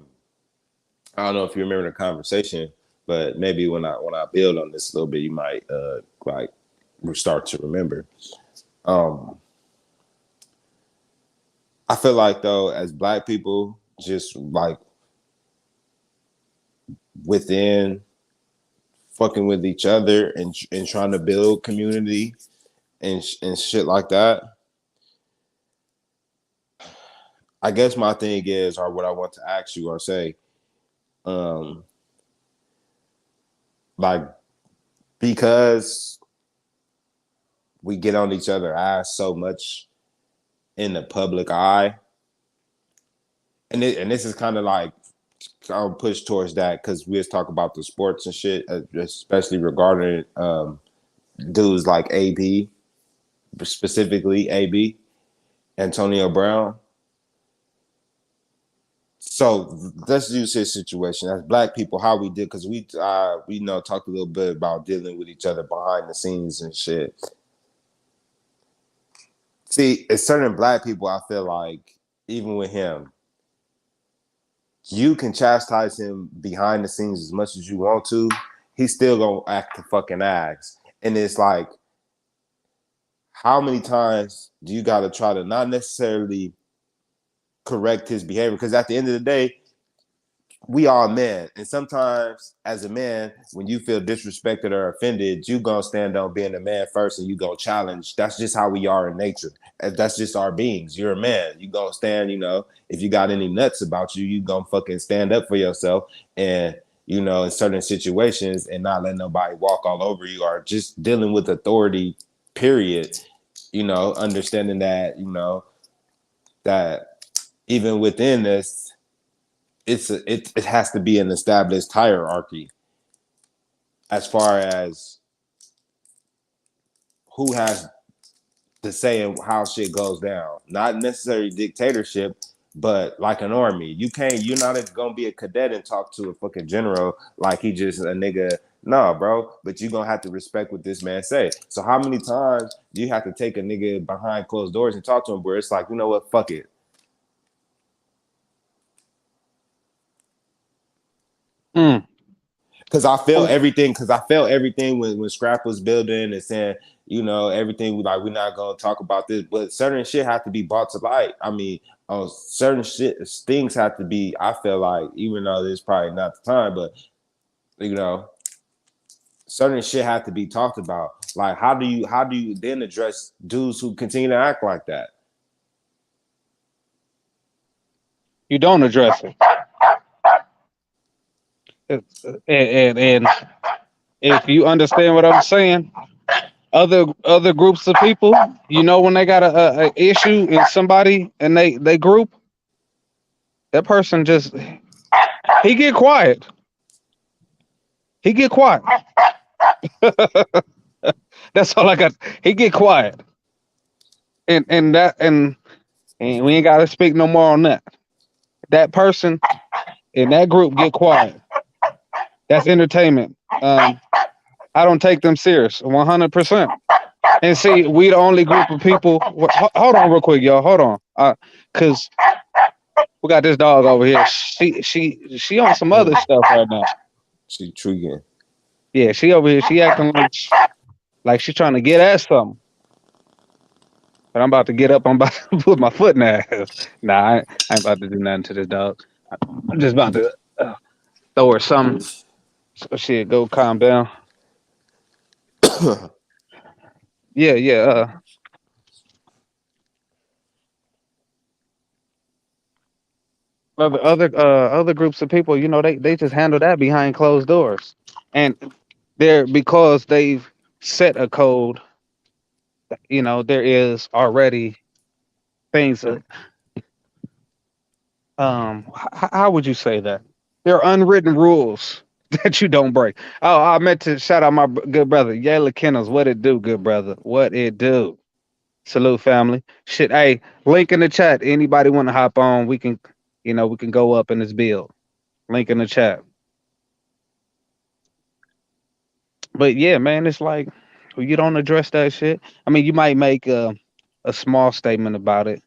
don't know if you remember the conversation, but maybe when I build on this a little bit, you might like. start to remember. Um, I feel like though, as Black people, just like within fucking with each other and trying to build community and shit like that. I guess my thing is, or what I want to ask you or say, um, like because we get on each other's ass so much in the public eye, and this is kind of like I'll push towards that because we just talk about the sports and shit, especially regarding dudes like AB, specifically AB, Antonio Brown. So let's use his situation as Black people, how we did, because we know talked a little bit about dealing with each other behind the scenes and shit. See, it's certain Black people, I feel like, even with him, you can chastise him behind the scenes as much as you want to. He's still gonna act the fucking ass. And it's like, how many times do you gotta try to not necessarily correct his behavior? Because at the end of the day, we all men, and sometimes as a man, when you feel disrespected or offended, you gonna stand on being a man first, and you gonna challenge. That's just how we are in nature. That's just our beings. You're a man. You gonna stand. If you got any nuts about you, you gonna fucking stand up for yourself. And in certain situations, and not let nobody walk all over you, or just dealing with authority. Period. Understanding that that even within this, it has to be an established hierarchy as far as who has the say in how shit goes down. Not necessarily dictatorship, but like an army. You're not gonna be a cadet and talk to a fucking general like he just a nigga. No, bro, but you're gonna have to respect what this man say. So how many times do you have to take a nigga behind closed doors and talk to him where it's like, you know what, fuck it. Mm. Because I felt everything. Because I felt everything when Scrap was building and saying, everything. Like, we're not gonna talk about this, but certain shit have to be brought to light. I mean, certain things have to be. I feel like, even though this is probably not the time, but certain shit have to be talked about. Like, how do you then address dudes who continue to act like that? You don't address it. And if you understand what I'm saying, other groups of people, when they got a issue in somebody and they group, that person just he get quiet. He get quiet. That's all I got. He get quiet, and we ain't got to speak no more on that. That person in that group get quiet. That's entertainment. I don't take them serious, 100%. And see, we the only group of people. Hold on, real quick, y'all. Hold on, cause we got this dog over here. She on some other stuff right now. She tweaking. Yeah, she over here. She acting like she trying to get at something. But I'm about to get up. I'm about to put my foot in that ass. Nah, I ain't about to do nothing to this dog. I'm just about to throw her something. So shit, go calm down. Yeah, yeah. Other groups of people, they just handle that behind closed doors, and they're because they've set a code. There is already things that how would you say that? There are unwritten rules that you don't break. Oh, I meant to shout out my good brother, Yayla Kennels. What it do, good brother? What it do? Salute, family. Shit, hey, link in the chat. Anybody want to hop on? We can go up in this build. Link in the chat. But yeah, man, it's like you don't address that shit. I mean, you might make a small statement about it,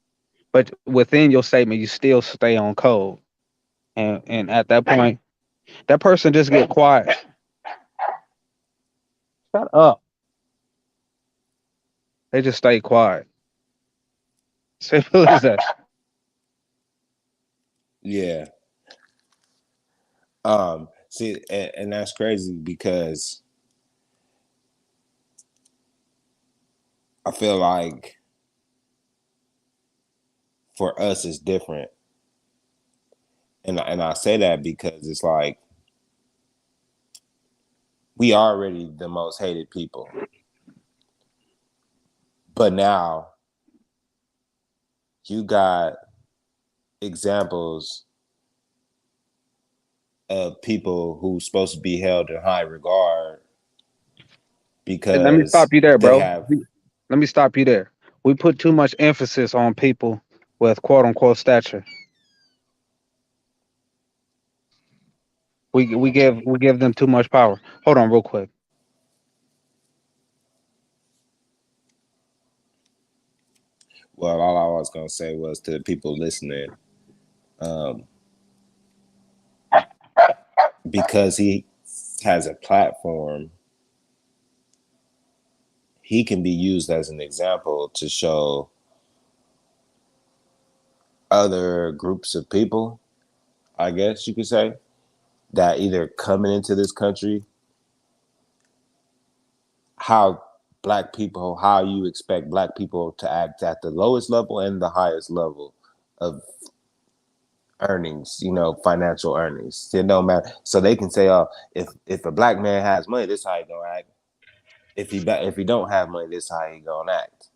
but within your statement, you still stay on code. And at that point, that person just get quiet. Shut up. They just stay quiet. Simple as that. Yeah. See, and that's crazy because I feel like for us it's different, and I say that because it's like we already the most hated people, but now you got examples of people who's supposed to be held in high regard And let me because stop you there, they bro. have. Let me stop you there. We put too much emphasis on people with quote unquote stature. We give them too much power. Hold on, real quick. Well, all I was gonna say was to the people listening, um, because he has a platform, he can be used as an example to show other groups of people, I guess you could say, that either coming into this country, how black people, how you expect black people to act at the lowest level and the highest level of earnings, financial earnings. It don't matter. So they can say, oh, if a black man has money, this how he gonna act. If he don't have money, this how he gonna act.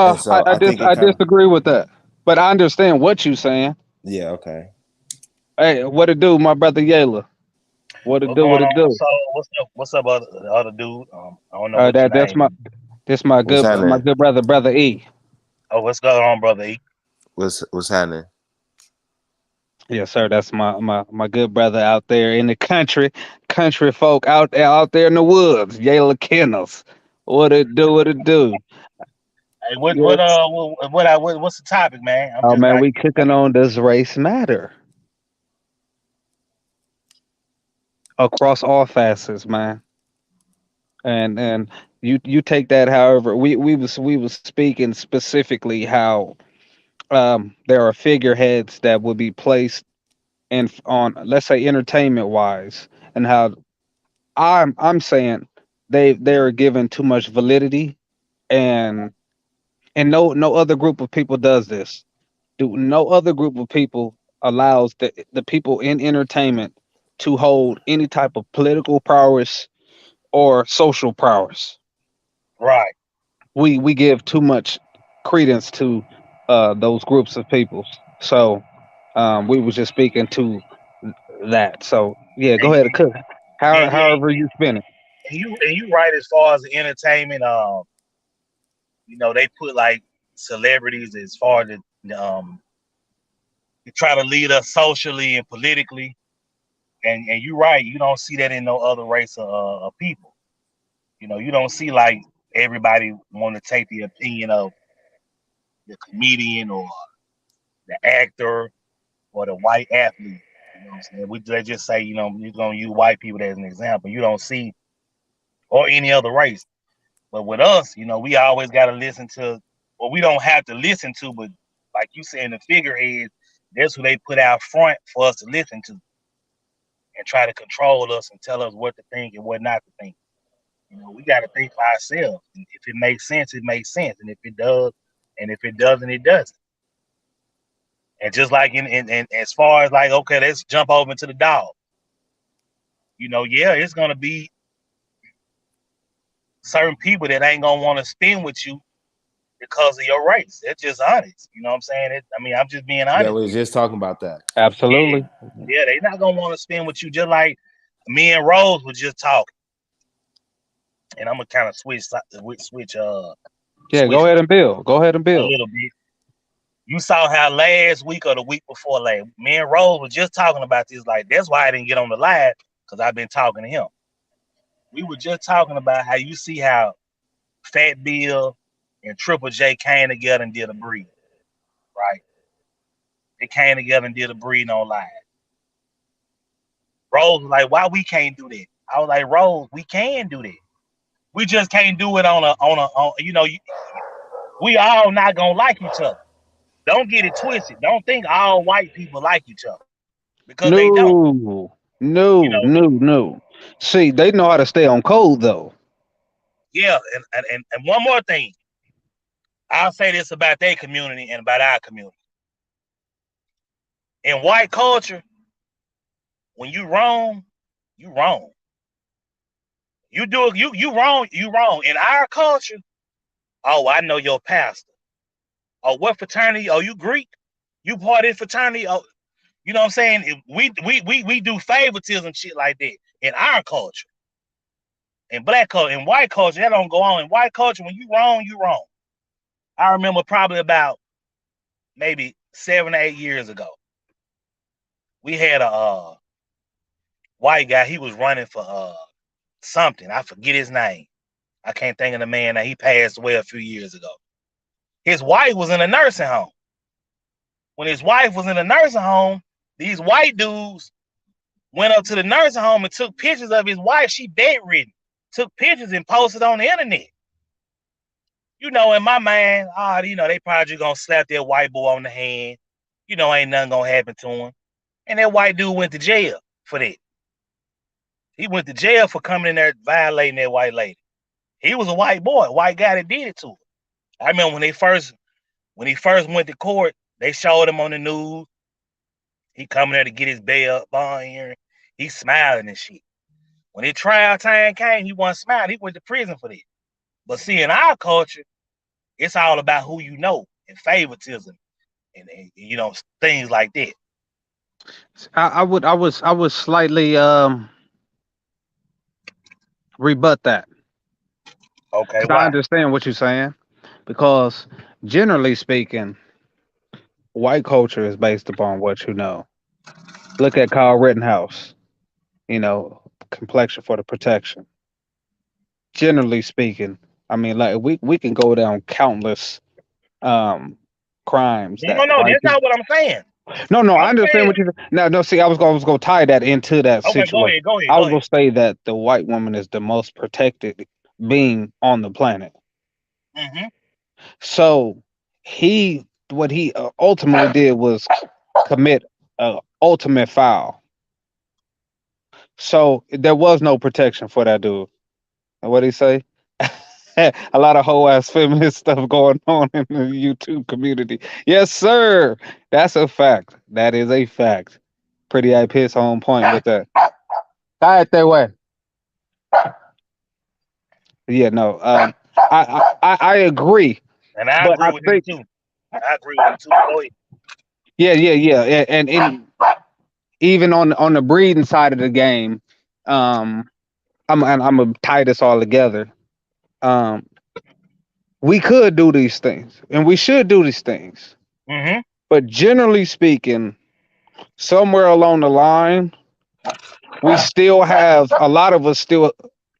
And so I think it I kind of, disagree with that, but I understand what you saying. yeah, okay. Hey, what it do, my brother Yayla? What it What's do? going What it on? do? So what's up, the other dude? I don't know what your That's name my is. What's my happening? good brother, brother E. Oh, what's going on, brother E? What's happening? Yes, sir. That's my good brother out there in the country folk out there in the woods. Yayla Kennels. What it do? What it do? Hey, Yeah. what's the topic, man? Oh man, we cooking on does race matter across all facets, man. And you take that. However, we was speaking specifically how there are figureheads that will be placed in on, let's say, entertainment wise, and how I'm saying they're given too much validity, and no other group of people does this. No other group of people allows the people in entertainment to hold any type of political prowess or social prowess. Right. We give too much credence to those groups of people. So we was just speaking to that. So yeah, go And, ahead and cook. and yeah, However you spin it. and you right as far as the entertainment. They put like celebrities as far as they try to lead us socially and politically. And you right. You don't see that in no other race of people. You don't see like everybody want to take the opinion of the comedian or the actor or the white athlete. You know what I'm saying? They just say, you're gonna use white people as an example. You don't see or any other race. But with us, we always gotta listen to, well, we don't have to listen to, but like you said, the figureheads, that's who they put out front for us to listen to and try to control us and tell us what to think and what not to think. We gotta think for ourselves. And if it makes sense, it makes sense. And if it does, and if it doesn't, it doesn't. And just like in as far as like, okay, let's jump over into the dog. Yeah, it's gonna be certain people that ain't gonna want to spend with you because of your race. It's just honest. You know what I'm saying? I'm just being Yeah, honest we with was just talking about that. you. Absolutely. Yeah, they not gonna want to spend with you. Just like me and Rose was just talking, and I'm gonna kind of Yeah, switch go ahead and build. Go ahead and a build. little bit. You saw how last week or the week before last, me and Rose was just talking about this. Like that's why I didn't get on the live because I've been talking to him. We were just talking about how you see how Fat Bill and Triple J came together and did a breed, right? They came together and did a breed on live. Rose was like, why we can't do that? I was like, Rose, we can do that. We just can't do it on we all not gonna like each other. Don't get it twisted. Don't think all white people like each other because they don't. No, You no, know, no, no. See, they know how to stay on code though. yeah. And one more thing, I'll say this about their community and about our community. In white culture, when you wrong, you wrong. You do it, you wrong, you wrong. In our culture, oh, I know your pastor. Oh, what fraternity? Oh, you Greek? You part of this fraternity? Oh, you know what I'm saying? We do favoritism shit like that in our culture. In black culture, in white culture, that don't go on. In white culture, when you wrong, you wrong. I remember probably about maybe 7 or 8 years ago, we had a white guy. He was running for something. I forget his name. I can't think of the man. Now he passed away a few years ago. His wife was in a nursing home. When his wife was in a nursing home, these white dudes went up to the nursing home and took pictures of his wife. She bedridden. Took pictures and posted on the internet. In my mind, they probably just gonna slap that white boy on the hand. Ain't nothing gonna happen to him. And that white dude went to jail for that. He went to jail for coming in there violating that white lady. He was a white boy, a white guy that did it to her. I remember when he first went to court, they showed him on the news. He coming there to get his bail bond hearing. He smiling and shit. When his trial time came, he wasn't smiling. He went to prison for that. But see, in our culture, it's all about who you know and favoritism and things like that. I would slightly rebut that Okay, because I why? understand what you're saying. Because generally speaking, white culture is based upon what you know. Look at Kyle Rittenhouse. Complexion for the protection. Generally speaking, I mean, like we can go down countless um crimes No, that no, white that's people. not what I'm saying. No, no, I'm I understand saying, what you. Now, no, see, I was gonna tie that into that okay, go situation. ahead, go ahead, I go was ahead. gonna say that the white woman is the most protected being on the planet. Mm-hmm. So what he ultimately did was commit a ultimate foul. So there was no protection for that dude. What would he say? A lot of whole ass feminist stuff going on in the YouTube community. Yes, sir. That's a fact. That is a fact. Pretty I piss on point with that. Tie it that way. Yeah, no. I agree, And I but agree I with him think too. I agree with him too. But go ahead. yeah, yeah, yeah, and even on the breeding side of the game, um, I'm gonna tie this all together. Um, we could do these things, and we should do these things, Mm-hmm. but generally speaking, somewhere along the line, we still have a lot of us still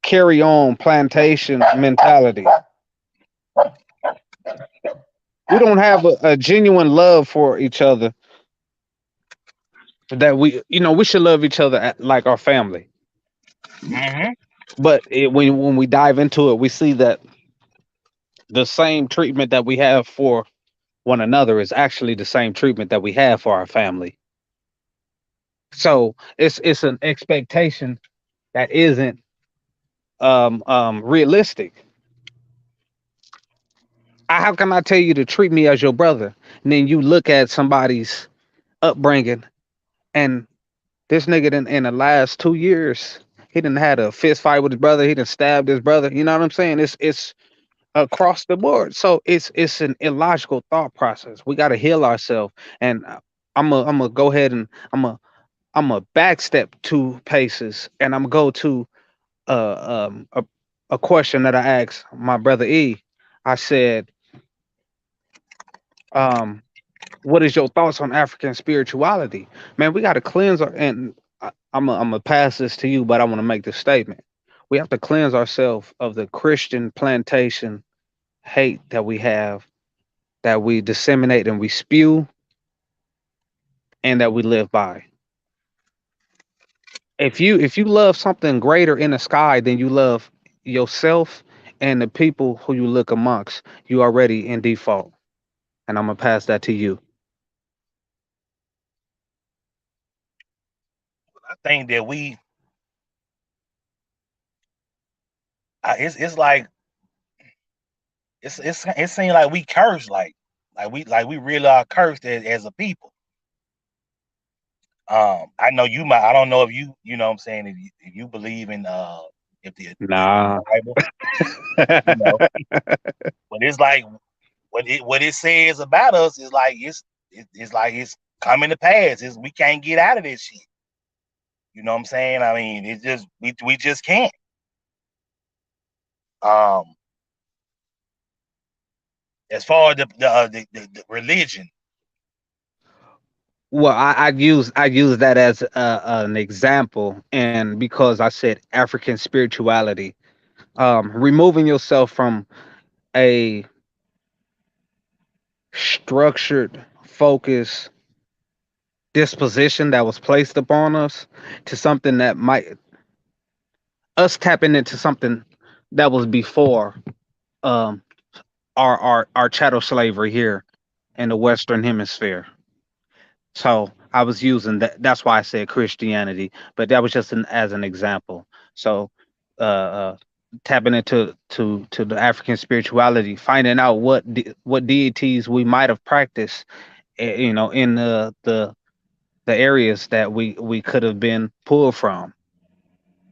carry on plantation mentality. We don't have a genuine love for each other that we should love each other like our family. Mm-hmm. But when we dive into it, we see that the same treatment that we have for one another is actually the same treatment that we have for our family. So it's an expectation that isn't realistic. How can I tell you to treat me as your brother, and then you look at somebody's upbringing, and this nigga in the last 2 years, he didn't had a fist fight with his brother. He didn't stabbed his brother. You know what I'm saying? It's across the board. So it's an illogical thought process. We got to heal ourselves. And I'm a go ahead and I'm a backstep 2 paces, and I'm go to a question that I asked my brother E. I said, um, what is your thoughts on African spirituality? Man, we got to cleanse our and I'm gonna pass this to you, but I want to make this statement. We have to cleanse ourselves of the Christian plantation hate that we have, that we disseminate and we spew, and that we live by. If you love something greater in the sky than you love yourself and the people who you look amongst, you already in default. And I'm gonna pass that to you. I think that it's like it seems like we cursed, like we really are cursed as a people. I know you might. I don't know if you know what I'm saying, if you believe in if the Nah. Bible, you know, but it's like what it says about us is like it's like it's coming to pass. We can't get out of this shit. You know what I'm saying? I mean, it's just we just can't. Um, as far as the religion, Well, I use that as an example, and because I said African spirituality, removing yourself from a structured, focused disposition that was placed upon us to something that might us tapping into something that was before um, our chattel slavery here in the Western Hemisphere. So I was using that. That's why I said Christianity, but that was just as an example. So uh, tapping into to the African spirituality, finding out what deities we might have practiced, in the areas that we could have been pulled from,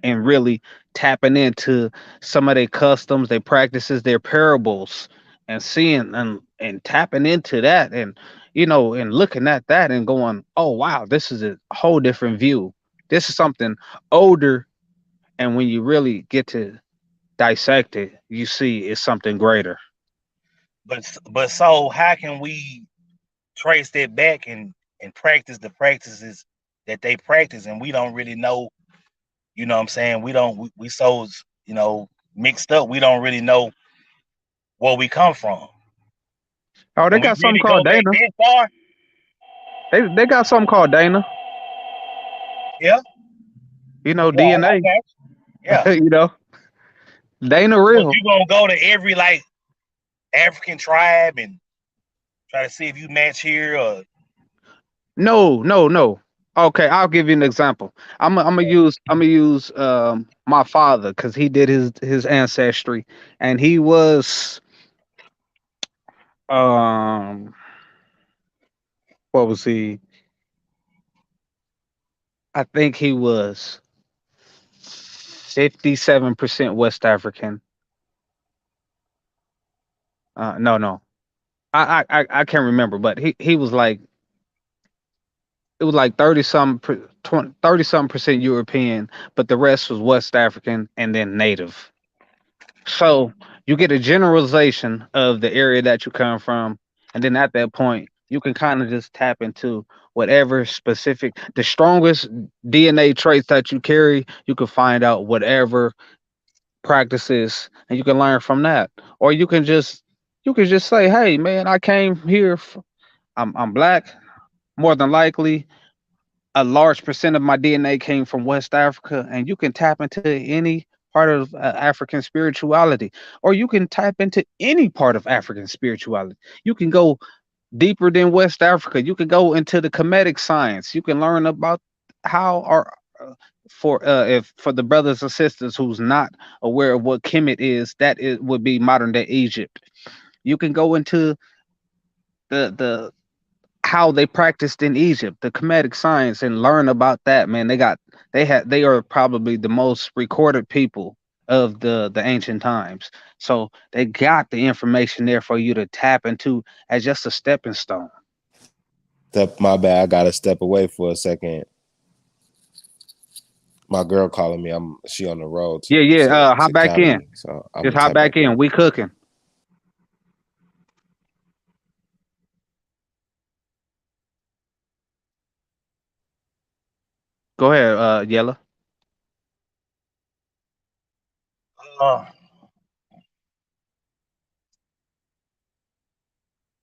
and really tapping into some of their customs, their practices, their parables, and seeing and tapping into that, and and looking at that and going, oh wow, this is a whole different view. This is something older, and when you really get to dissect it, you see it's something greater. but so how can we trace that back and practice the practices that they practice, and we don't really know? You know what I'm saying? We don't we so mixed up. We don't really know where we come from. Oh, they Can we got something really go called back Dana. that far? They got something called Dana. Yeah, yeah, I DNA. got you. Yeah. you know, Dana But real. you gonna go to every like African tribe and try to see if you match here or No, no, no. Okay, I'll give you an example. I'm gonna use my father because he did his ancestry, and he was um what was he? I think he was 57% West African. No, no, I can't remember, but he was like, it was like 30 some percent European, but the rest was West African and then Native. So you get a generalization of the area that you come from, and then at that point, you can kind of just tap into whatever specific, the strongest DNA traits that you carry. You can find out whatever practices, and you can learn from that. Or you can just say, "Hey, man, I came here. I'm black. More than likely, a large percent of my DNA came from West Africa," and you can tap into any part of African spirituality, or you can tap into any part of African spirituality. You can go deeper than West Africa. You can go into the Kemetic science. You can learn about how our for if for the brothers and sisters who's not aware of what Kemet is, that it would be modern day Egypt. You can go into the how they practiced in Egypt, the Kemetic science, and learn about that. Man, they are probably the most recorded people of the ancient times. So they got the information there for you to tap into as just a stepping stone. Step, my bad. I gotta step away for a second. My girl calling me. She on the road Yeah, yeah. to Hop back in. Cali, so I'm Just gonna hop tap back back in. in. We cooking. Go ahead, Yella. uh,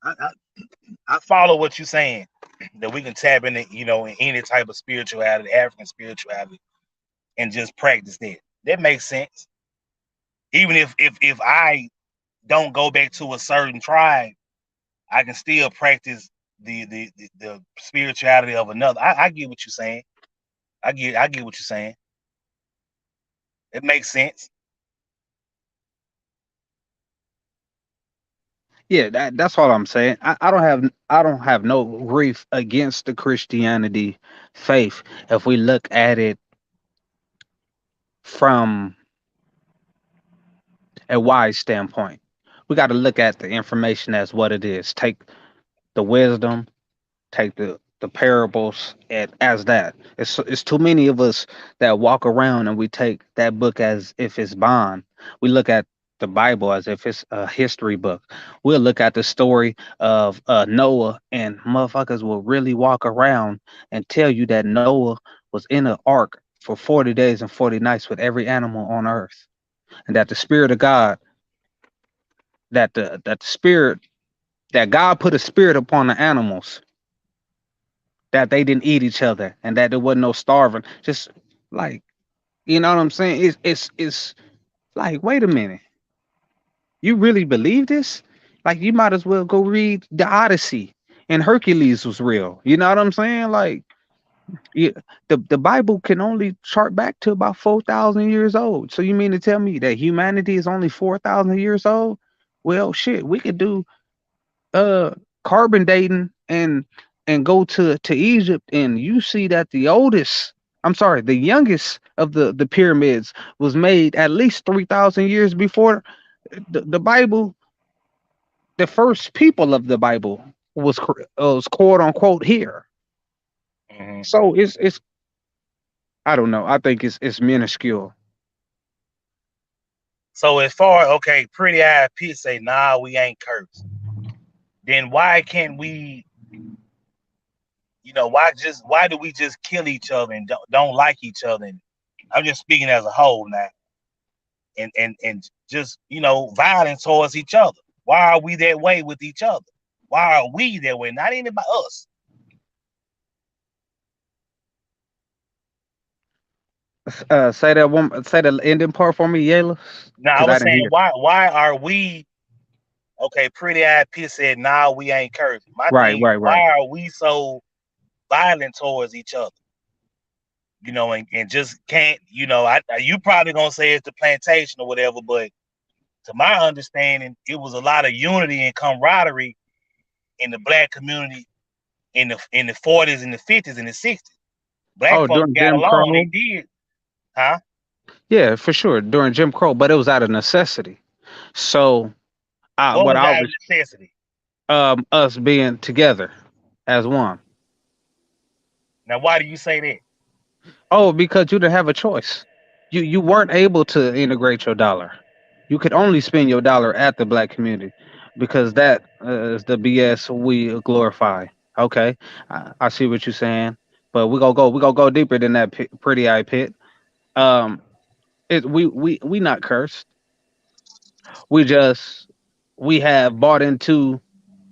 I, I I follow what you're saying, that we can tap into in any type of spirituality, African spirituality, and just practice that. That makes sense. Even if I don't go back to a certain tribe, I can still practice the spirituality of another. I get what you're saying. I get what you're saying. It makes sense. Yeah, that's all I'm saying. I don't have no grief against the Christianity faith if we look at it from a wide standpoint. We got to look at the information as what it is. Take the wisdom, take the parables and as that. It's too many of us that walk around and we take that book as if it's bond. We look at the Bible as if it's a history book. We'll look at the story of Noah, and motherfuckers will really walk around and tell you that Noah was in an ark for 40 days and 40 nights with every animal on earth, and that the spirit of God, that the spirit, that God put a spirit upon the animals, that they didn't eat each other and that there wasn't no starving. Just like, you know what I'm saying? It's like, wait a minute, you really believe this? Like, you might as well go read the Odyssey, and Hercules was real. You know what I'm saying? Like, yeah, the Bible can only chart back to about 4,000 years old. So you mean to tell me that humanity is only 4,000 years old? Well, shit, we could do uh carbon dating and go to Egypt, and you see that the oldest, I'm sorry, the youngest of the pyramids was made at least 3,000 years before the Bible. The first people of the Bible was quote unquote here. Hmm. So it's I don't know. I think it's minuscule. So as far okay, pretty eye Pete say, nah, we ain't cursed. Then why can't we? Why do we just kill each other and don't like each other? And I'm just speaking as a whole now, and just violence towards each other. Why are we that way with each other? Why are we that way? Not anybody us. Say that one. Say the ending part for me, Yayla, Now I because I was didn't saying hear. why are we okay? Pretty eye Pete said, nah, we ain't cursed. My Right, thing is, right, why right. are we so violent towards each other? And just can't, you probably gonna say it's the plantation or whatever, but to my understanding, it was a lot of unity and camaraderie in the black community in the 40s and the 50s and the 60s. Black Oh, folks during got Jim along, they Crow. did, huh? Yeah, for sure. During Jim Crow, but it was out of necessity. So, What what was I out of was necessity? us being together as one. Now, why do you say that? Oh, because you didn't have a choice. You weren't able to integrate your dollar. You could only spend your dollar at the black community because that is the BS we glorify. Okay, I see what you're saying, but we gonna go deeper than that pretty eye pit. Um, we not cursed. We just we have bought into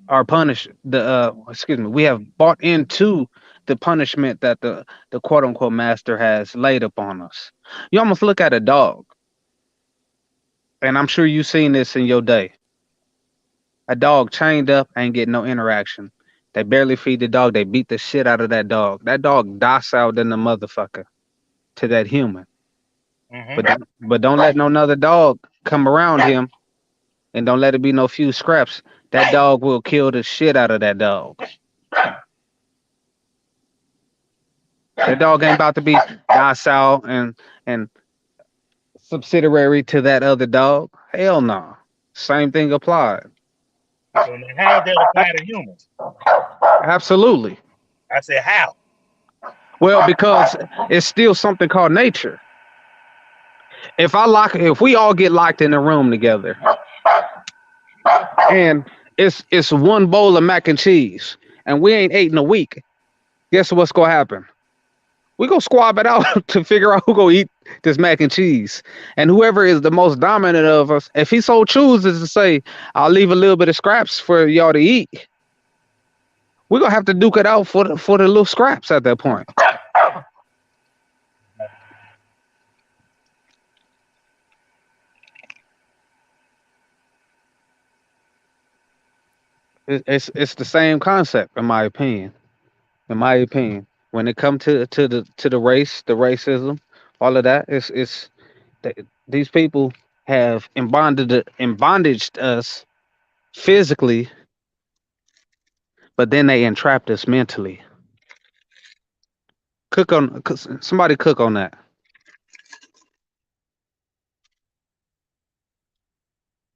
our punish the excuse me, we have bought into the punishment that the quote unquote master has laid upon us. You almost look at a dog, and I'm sure you've seen this in your day. A dog chained up ain't getting no interaction. They barely feed the dog. They beat the shit out of that dog. That dog docile than the motherfucker to that human. Hmm. But don't let no another dog come around him, and don't let it be no few scraps. That dog will kill the shit out of that dog. That dog ain't about to be docile and subsidiary to that other dog. Hell no. Same thing applied. So now, how does that apply to humans? Absolutely. I said, how? Well, because it's still something called nature. If we all get locked in a room together, and it's one bowl of mac and cheese, and we ain't ate in a week, guess what's gonna happen? We gonna squab it out to figure out who gonna eat this mac and cheese. And whoever is the most dominant of us, if he so chooses to say, I'll leave a little bit of scraps for y'all to eat, we're gonna have to duke it out for the little scraps at that point. It's the same concept, in my opinion. In my opinion, when it comes to the race, the racism, all of that, these people have embondaged us physically, but then they entrapped us mentally. Somebody cook on that.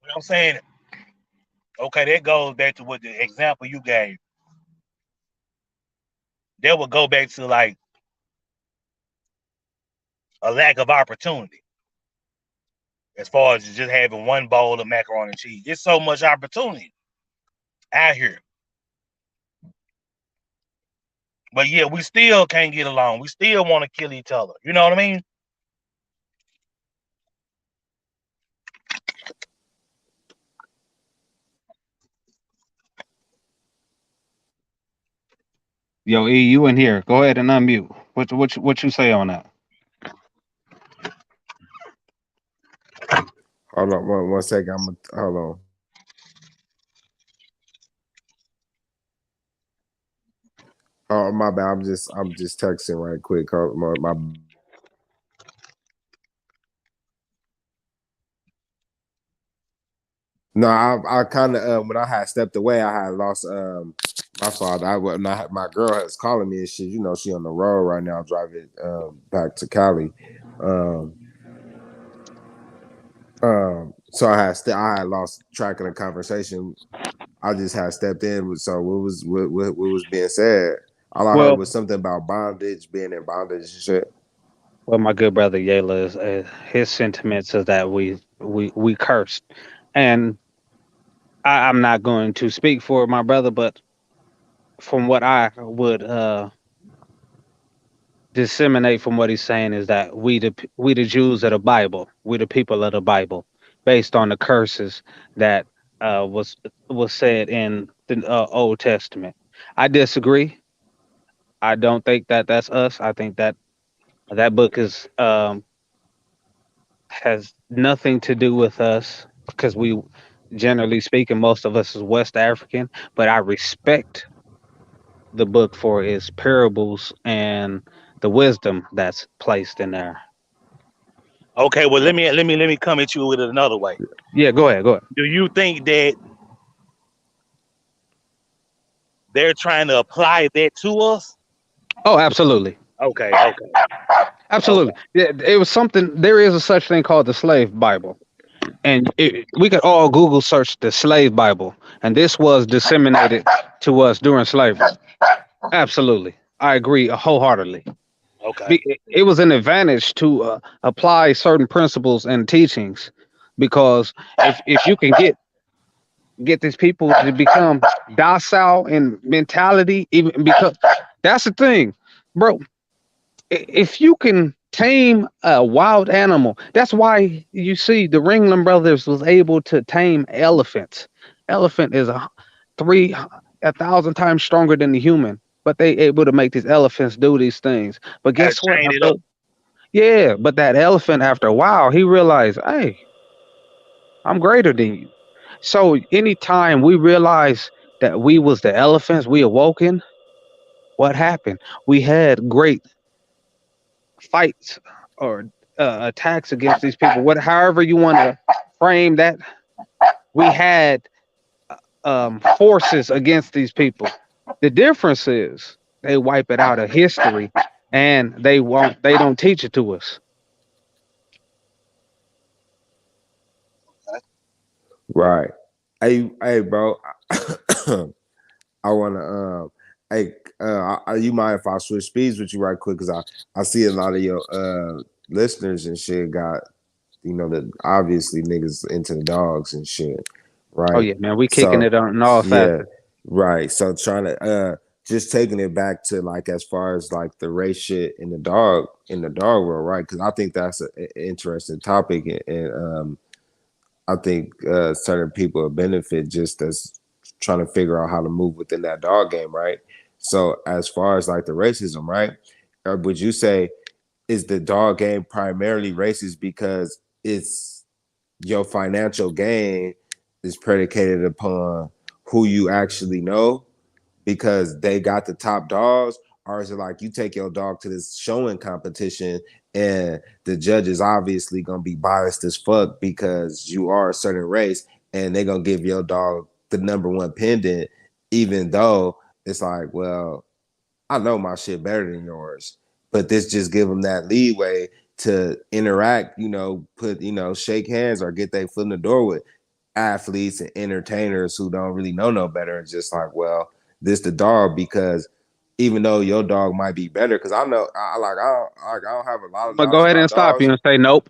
What I'm saying, okay, that goes back to what the example you gave. That would go back to like a lack of opportunity as far as just having one bowl of macaroni and cheese. It's so much opportunity out here. But yeah, we still can't get along. We still want to kill each other. You know what I mean? Yo, E, you in here? Go ahead and unmute. What you say on that? Hold on, one second. Hold on. Oh, my bad. I'm just texting right quick. My No, I kind of when I had stepped away, I had lost my father. My girl was calling me and shit. You know, she on the road right now, driving back to Cali. Um, so I had lost track of the conversation. I just had stepped in. So what was being said? All I heard Well, was something about bondage, being in bondage and shit. well, my good brother Yayla is his sentiments is that we cursed, and I'm not going to speak for my brother, but from what I would disseminate from what he's saying is that we the Jews of the Bible, we the people of the Bible, based on the curses that was said in the Old Testament. I disagree. I don't think that that's us. I think that that book is has nothing to do with us because we, generally speaking, most of us is West African. But I respect the book for its parables and the wisdom that's placed in there. Okay, well let me come at you with it another way. Yeah, go ahead, go ahead. Do you think that they're trying to apply that to us? Oh, absolutely, Okay, okay, absolutely. okay. Yeah, it was something. There is a such thing called the Slave Bible, and we could all Google search the Slave Bible, and this was disseminated to us during slavery. Absolutely, I agree wholeheartedly. Okay. It was an advantage to apply certain principles and teachings, because if you can get these people to become docile in mentality, even because that's the thing, bro. If you can tame a wild animal, that's why you see the Ringling Brothers was able to tame elephants. Elephant is 1,000 times stronger than the human, but they able to make these elephants do these things. But Gotta guess what? chain it up. Yeah, but that elephant, after a while, he realized, hey, I'm greater than you. So anytime we realize that we was the elephants, we awoken, what happened? We had great fights or attacks against these people. However you want to frame that, we had forces against these people. The difference is they wipe it out of history, and they don't teach it to us. Right. Hey, bro. I wanna hey you mind if I switch speeds with you right quick? Cause I see a lot of your listeners and shit got, you know, that obviously niggas into the dogs and shit. Oh Right. yeah, man, we kicking So it on all yeah, facets. right. So trying to just taking it back to like as far as like the race shit in the dog world, right? Because I think that's an interesting topic, and I think certain people benefit just as trying to figure out how to move within that dog game, right? So as far as like the racism, right? Or would you say is the dog game primarily racist because it's your financial gain is predicated upon who you actually know because they got the top dogs, or is it like you take your dog to this showing competition and the judge is obviously gonna be biased as fuck because you are a certain race and they're gonna give your dog the number one pendant, even though it's like, well, I know my shit better than yours, but this just give them that leeway to interact, put, shake hands or get their foot in the door with athletes and entertainers who don't really know no better. And just like, well, this the dog because even though your dog might be better, because I know I don't have a lot I'm of gonna go knowledge ahead about and stop you dogs, and say nope.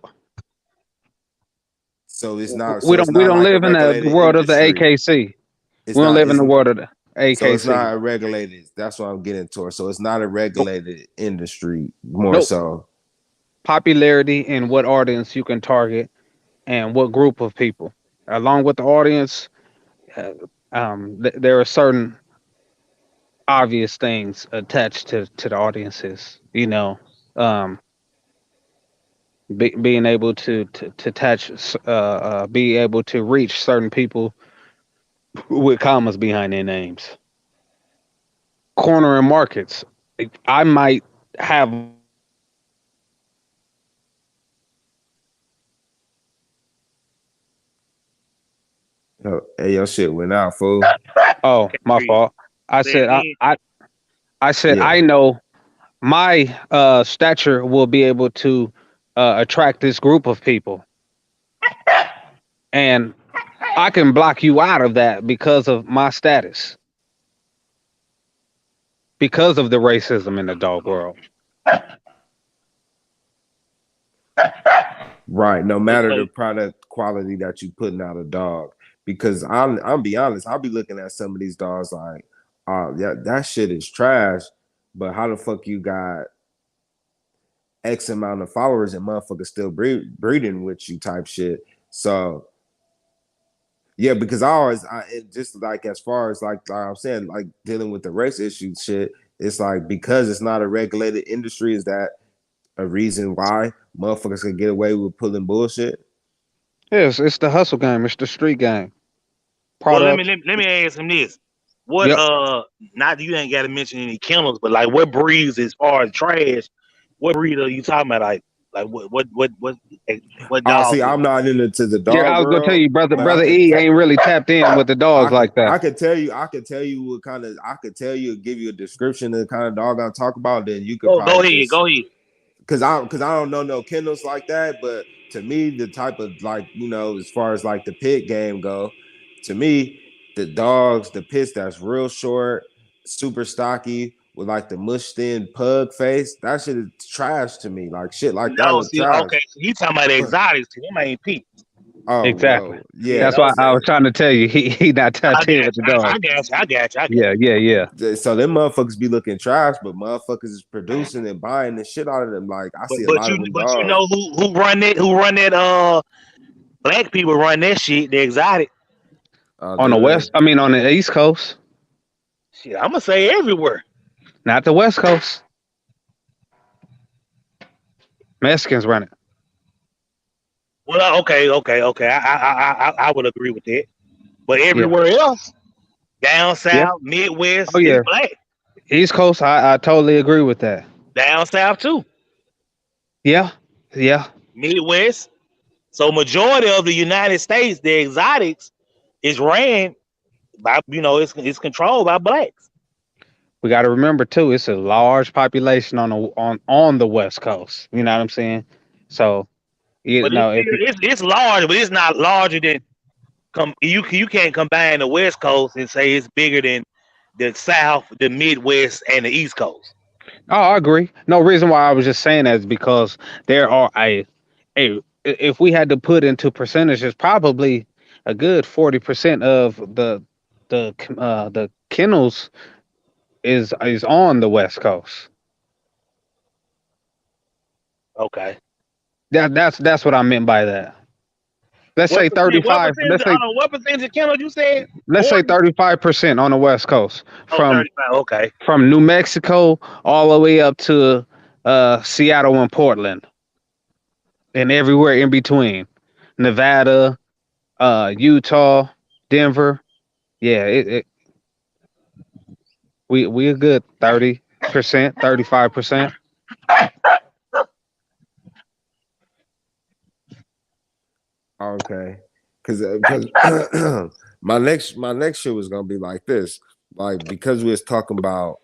so it's not We so it's don't we not don't like a live in the regulated world of the industry. AKC. It's We don't not live in it's the world of the so it's AKC. not a regulated. That's what I'm getting towards. So it's not a Nope. regulated industry more Nope. so. Popularity and what audience you can target and what group of people. Along with the audience, uh, there are certain obvious things attached to the audiences. Um, being able to touch, be able to reach certain people with commas behind their names. Cornering markets. I might have Hey, your shit went out, fool. oh my Period. fault. I Say it said again. I said Yeah. I know my stature will be able to attract this group of people, and I can block you out of that because of my status, because of the racism in the dog world. Right. No matter the Because product quality that you putting out a dog. Because I'm be honest, I'll be looking at some of these dogs like, oh yeah, that shit is trash. But how the fuck you got X amount of followers and motherfuckers still breeding with you type shit. So yeah, because it just like as far as like I'm saying, like dealing with the race issue shit, it's like because it's not a regulated industry, is that a reason why motherfuckers can get away with pulling bullshit? Yes, it's the hustle game. It's the street game. well, Product. let me ask him this. What Yep. not you ain't gotta mention any kennels, but like what breeds as far as trash, what breed are you talking about? Like what See, dog is I'm not into the Yeah, dog I was gonna tell world, you, brother. but Brother E ain't really tapped in with the dogs like that. I could tell you what kind of I could tell you give you a description of the kind of dog I'm talking about. Then you could go probably ahead, just go ahead. because I don't know no kennels like that. But to me, the type of like as far as like the pit game go, to me, the dogs, the pits that's real short, super stocky with like the mushed in pug face, that shit is trash to me. Like shit like that No, look see, trash. okay, so he talking about the exotics, them ain't peep. Oh Exactly. well, Yeah, yeah. That's why those I was trying to tell you he not I tapped in got with the you, dogs. I got you, I got you, I got you. Yeah, yeah, yeah. So them motherfuckers be looking trash, but motherfuckers is producing and buying the shit out of them. Like I But see a but lot you of them but you dogs. know who run that black people run that shit, the exotic. On the Do they? west, I mean on the east coast, Shit, I'm gonna say everywhere. not the west coast. Mexicans run it. Well, okay. I would agree with that. But Yeah, everywhere else, down yeah. south, Oh Midwest, it's yeah, black. east coast. I totally agree with that. Down south too, Yeah, yeah. Midwest. So majority of the United States, the exotics is ran by it's controlled by blacks. We got to remember too. It's a large population on the west coast. You know what I'm saying? So you But it's know if still it's large, but it's not larger than you can't combine the West Coast and say it's bigger than the South, the Midwest, and the East Coast. oh, I agree. No reason why I was just saying that is because there are if we had to put into percentages, probably a good 40% of the kennels is on the West Coast. Okay. That's what I meant by that. Let's What say percent? What 35. percentage? I don't know what percentage of kennels you said. Let's say 40. 35% on the West Coast Oh, from 35. Okay. New Mexico all the way up to Seattle and Portland and everywhere in between. Nevada, Utah, Denver. Yeah, we a good 30%, 35%. Okay, because my next show was gonna be like this, like because we was talking about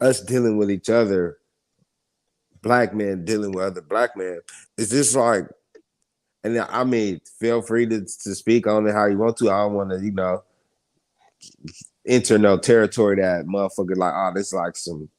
us dealing with each other, black men dealing with other black men. Is this like, and I mean, feel free to speak on it how you want to. I don't want to, enter no territory that motherfucker like, oh, this is like some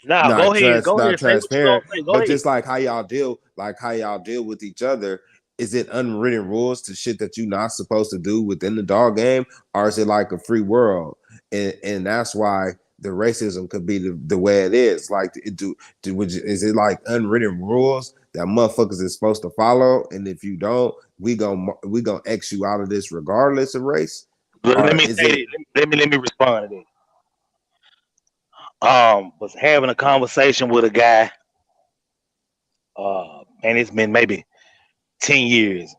Nah, go not ahead, say what you gonna transparent, say. Go but ahead. just like how y'all deal with each other. Is it unwritten rules to shit that you're not supposed to do within the dog game, or is it like a free world? And that's why the racism could be the way it is. Like, is it like unwritten rules that motherfuckers is supposed to follow? And if you don't, we gonna X you out of this regardless of race, Let or me is say it? it. Let me respond to that. Was having a conversation with a guy. And it's been maybe 10 years,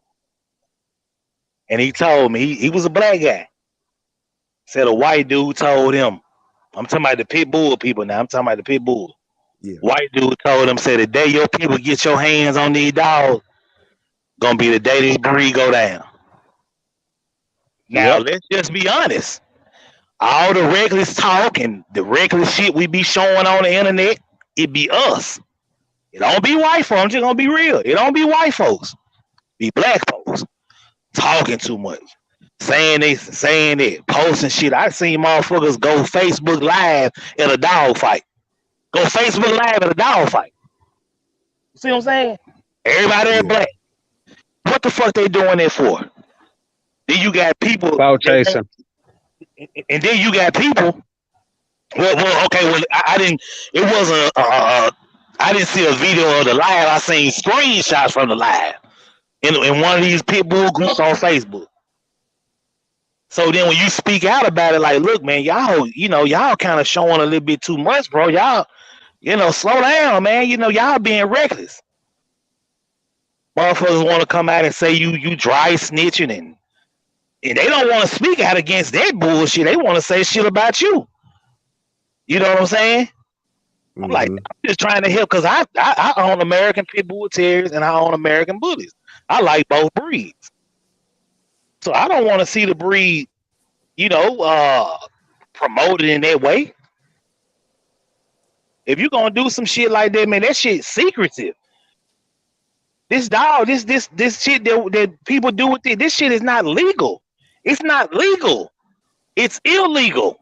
and he told me he was a black guy. Said a white dude told him. I'm talking about the pit bull people now. I'm talking about the pit bull. Yeah, White dude told him, said the day your people get your hands on these dogs, gonna be the day this breed go down. Now Yep. let's just be honest. All the reckless talk and the reckless shit we be showing on the internet, it be us. It don't be white folks. I'm just gonna be real. It don't be white folks. Be black folks talking too much, saying this, saying that, posting shit. I seen motherfuckers go Facebook Live in a dog fight. Go Facebook Live in a dog fight. You see what I'm saying? Everybody that yeah, black. What the fuck they doing that for? Then you got people Cloud that want, chasing. and then you got people. Okay. Well, I didn't. It wasn't. I didn't see a video of the live. I seen screenshots from the live in one of these pit bull groups on Facebook. So then when you speak out about it, like, look, man, y'all kind of showing a little bit too much, bro. Y'all, slow down, man. Y'all being reckless. Motherfuckers want to come out and say you dry snitching, and they don't want to speak out against that bullshit. They want to say shit about you. You know what I'm saying? I'm like, mm-hmm. I'm just trying to help because I own American Pit Bull Terriers and I own American Bullies. I like both breeds. So I don't want to see the breed, you know, uh, promoted in that way. If you're gonna do some shit like that, man, that shit's secretive. This dog, this shit that people do with it, this shit is not legal. It's not legal. It's illegal.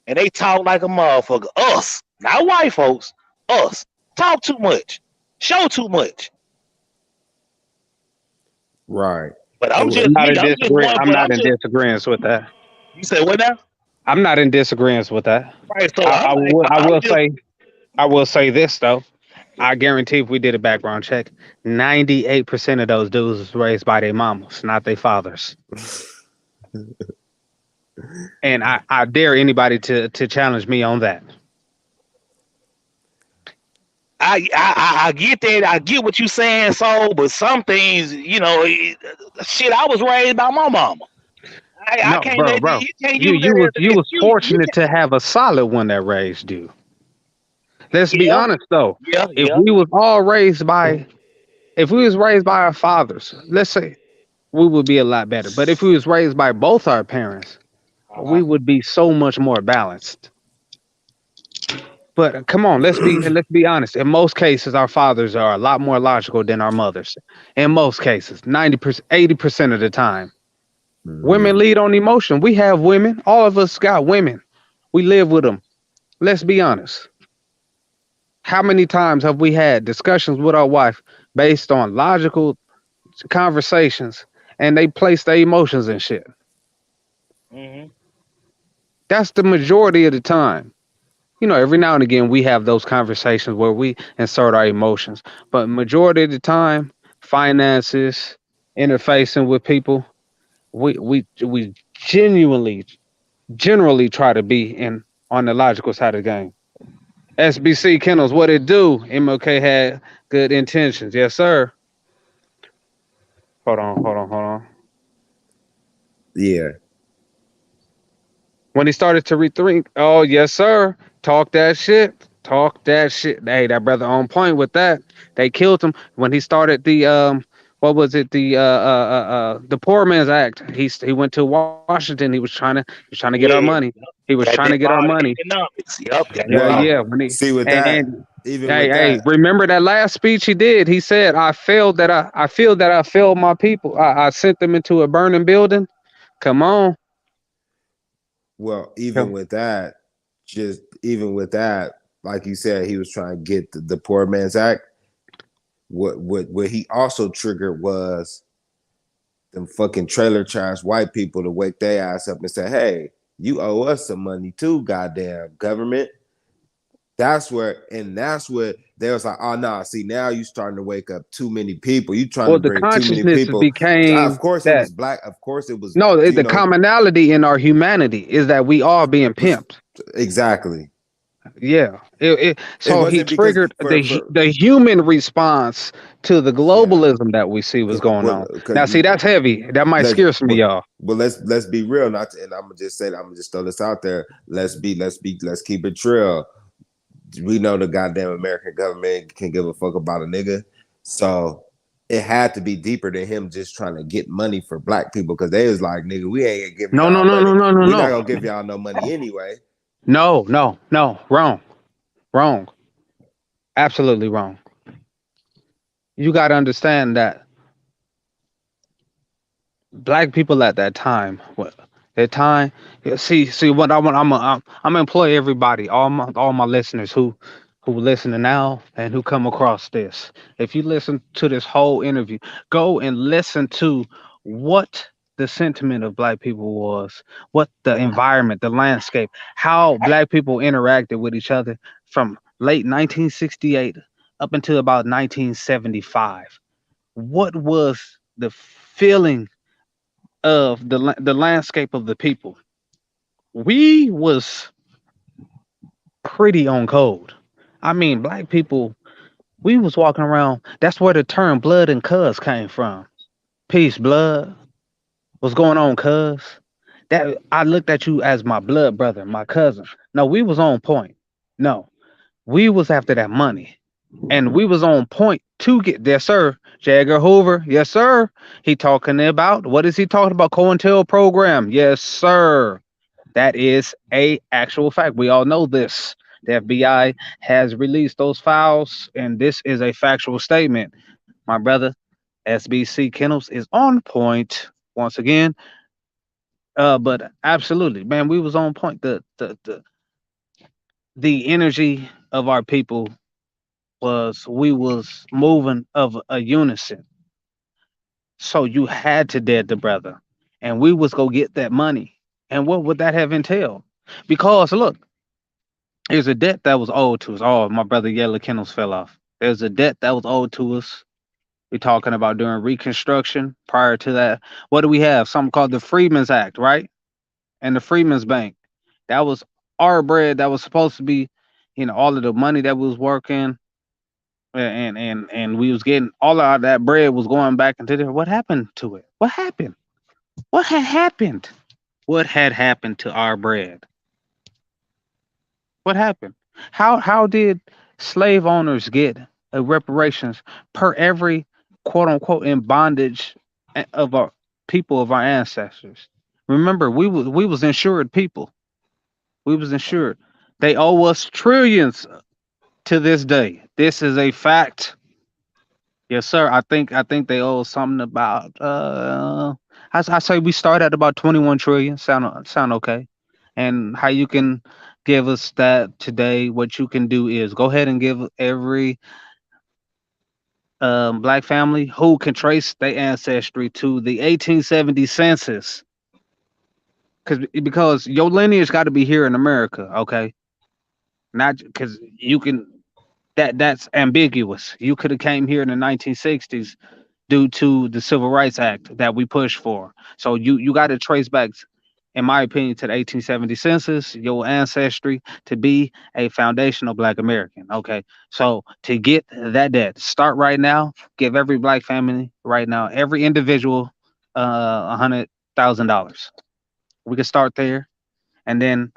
And they talk like a motherfucker. Us, not white folks. Us talk too much, show too much. Right. But And I'm what? just I'm not me. in I'm just disagreement. one. I'm But not I'm in just. disagreement with that. You said what now? I'm not in disagreement with that. Right. So I, I'm I like, will. I I'm will just. say. I will say this though. I guarantee if we did a background check, 98% of those dudes was raised by their mamas, not their fathers. And I dare anybody to challenge me on that. I get that. I get what you saying. So, but some things, shit. I was raised by my mama. I No, can't let bro. you can't You use you that was as an you was excuse. You fortunate can. to have a solid one that raised you. Let's be Yeah. honest though. Yeah. If Yeah. we was all raised by if we was raised by our fathers, let's say we would be a lot better. But if we was raised by both our parents, Uh-huh. we would be so much more balanced. But come on, let's be honest. In most cases, our fathers are a lot more logical than our mothers. In most cases, 90%, 80% of the time, Mm-hmm. women lead on emotion. We have women. All of us got women. We live with them. Let's be honest. How many times have we had discussions with our wife based on logical conversations, and they place their emotions and shit? Hmm. That's the majority of the time. Every now and again we have those conversations where we insert our emotions, but majority of the time, finances, interfacing with people, we generally try to be in on the logical side of the game. SBC Kennels, what it do? MLK had good intentions, yes sir. Hold on. Yeah. When he started to rethink, oh yes, sir. Talk that shit. Talk that shit. Hey, that brother on point with that. They killed him when he started the what was it? The Poor Man's Act. He went to Washington. He was trying to get our Yeah, money. He was trying to got get our involved money. in economics. Yep, got Yeah, involved. Well, yeah. When he see with that, and even hey, with hey, that, remember that last speech he did? He said, I feel that I failed my people. I sent them into a burning building. Come on. well, even Come- with that, just even with that, like you said, he was trying to get the Poor Man's Act. What he also triggered was them fucking trailer trash white people to wake their ass up and say, "Hey, you owe us some money too, goddamn government." That's where they was like, "Oh no, nah, see now you starting to wake up too many people. You trying to Well, the bring too many consciousness people." Of became course it that was black. Of course it was, no, you the know, commonality in our humanity is that we all being pimped. exactly. Yeah. It So he wasn't because triggered for the human response to the yeah. globalism that we see was going Well, on. because Now, see, that's heavy. That might let's scare some of but y'all. but let's be real. Not to, and I'm gonna just say that, I'm gonna just throw this out there. Let's keep it real. We know the goddamn American government can give a fuck about a nigga, so it had to be deeper than him just trying to get money for black people because they was like, nigga, we ain't giving No, no, y'all no, no, money. no, no, We not no. gonna give y'all no money anyway. No, no, no. Wrong. Wrong. Absolutely wrong. You got to understand that black people at that time, what that time, yeah, see what I want. I'm gonna employ everybody, all my listeners who listening now and who come across this. If you listen to this whole interview, go and listen to what the sentiment of black people was, what the environment, the landscape, how black people interacted with each other from late 1968 up until about 1975. What was the feeling of the landscape of the people? We was pretty on code. I mean, black people, we was walking around. That's where the term blood and cuz came from. Peace, blood. What's going on, cuz? That I looked at you as my blood brother, my cousin. No, we was on point. No, we was after that money. And we was on point to get there, sir. Jagger Hoover, yes, sir. He talking about what is he talking about? COINTEL program, yes, sir. That is a actual fact. We all know this. The FBI has released those files, and this is a factual statement. My brother, SBC Kennels is on point once again. But absolutely, man, we was on point. The energy of our people was we was moving of a unison. So you had to dead the brother, and we was go get that money. And what would that have entailed? Because look, there's a debt that was owed to us. Oh, my brother Yellow Kennels fell off. There's a debt that was owed to us. We're talking about during Reconstruction. Prior to that, what do we have? Something called the Freedmen's Act, right? And the Freedmen's Bank. That was our bread. That was supposed to be, all of the money that we was working, and we was getting all of that bread was going back into there. What happened to it? What happened? What had happened? What had happened to our bread? What happened? How did slave owners get reparations per every quote unquote in bondage of our people of our ancestors? Remember, we was insured people. We was insured. They owe us trillions to this day. This is a fact. Yes, sir. I think they owe something about I say we start at about 21 trillion. Sound okay? And how you can give us that today, what you can do is go ahead and give every black family who can trace their ancestry to the 1870 census. Because your lineage got to be here in America, okay? Not because you can that's ambiguous. You could have came here in the 1960s due to the Civil Rights Act that we pushed for. So you got to trace back, in my opinion, to the 1870 census, your ancestry to be a foundational Black American. Okay, so to get that debt, start right now. Give every Black family right now, every individual, 100. $1,000. We could start there, and then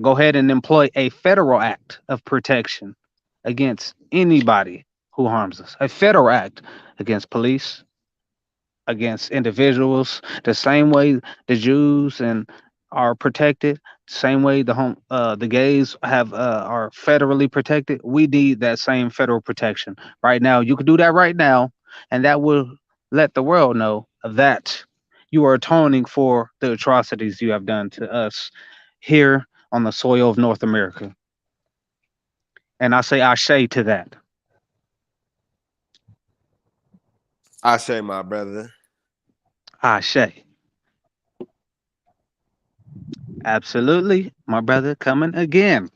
go ahead and employ a federal act of protection against anybody who harms us. A federal act against police, against individuals, the same way the Jews and are protected, same way the gays have are federally protected. We need that same federal protection right now. You can do that right now, and that will let the world know that you are atoning for the atrocities you have done to us here on the soil of North America. And I say ashe to that. I say, my brother. Ashe. Absolutely, my brother, coming again.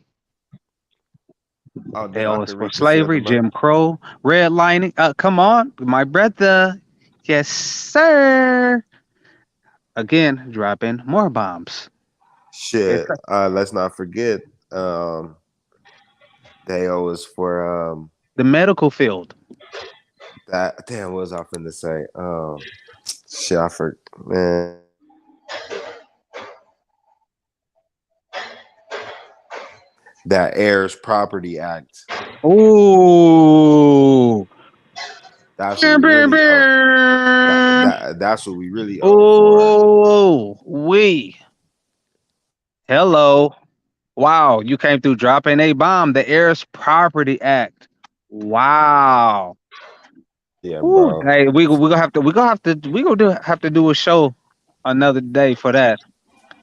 Oh, damn, I Hell is can for reconsider slavery, my Jim Crow, redlining. Come on, my brother. Yes, sir. Again, dropping more bombs. It's shit. Let's not forget. They owe us for the medical field. that. Damn, what was I finna say? Shit, I forgot. Man, that Heirs Property Act. Ooh. That's what Bam, we bam, really owe. bam. That's what we really owe for. Ooh, we. Hello. Wow, you came through dropping a bomb. The Heirs Property Act. Wow. Yeah, Ooh, bro. hey, we gonna have to do a show another day for that.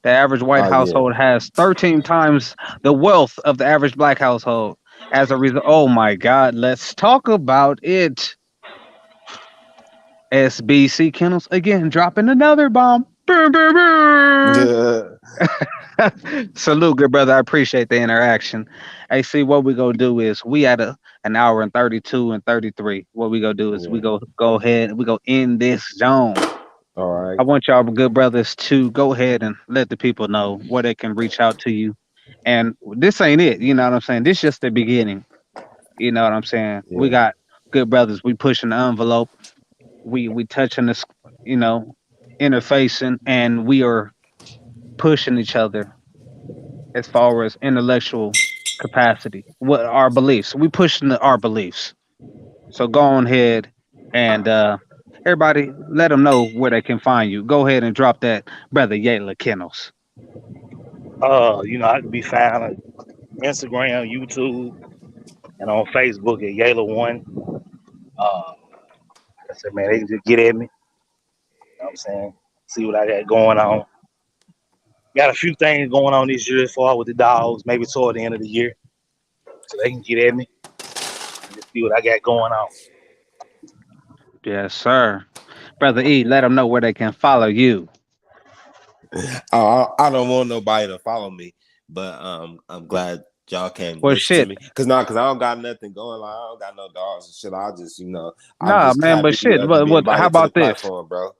The average white Oh yeah, household has 13 times the wealth of the average black household. As a result, oh my God, let's talk about it. SBC Kennels again dropping another bomb. Brr, brr, brr. yeah, Salute, good brother. I appreciate the interaction. Hey, see what we gonna do is we at an hour and 32 and 33. What we gonna do is we yeah. go ahead and we go in this zone. All right. I want y'all good brothers to go ahead and let the people know where they can reach out to you. And this ain't it, you know what I'm saying? This just the beginning. You know what I'm saying? We Yeah, got good brothers. We pushing the envelope. We touching this, you know, interfacing, and we are pushing each other as far as intellectual capacity. What our beliefs? We pushing our beliefs. So go on ahead and everybody let them know where they can find you. Go ahead and drop that, brother Yayla Kennels. I can be found on Instagram, YouTube, and on Facebook at Yayla1. Like I said, man, they can just get at me. You know what I'm saying? See what I got going on. Got a few things going on this year as far with the dogs, maybe toward the end of the year. So they can get at me and just see what I got going on. Yes, sir. Brother E, let them know where they can follow you. I don't want nobody to follow me, but I'm glad y'all came to Well, listen to shit. me. Cause I don't got nothing going. Like I don't got no dogs and shit. I'm Nah, just man, but happy shit. to be How invited to the about this? platform, bro.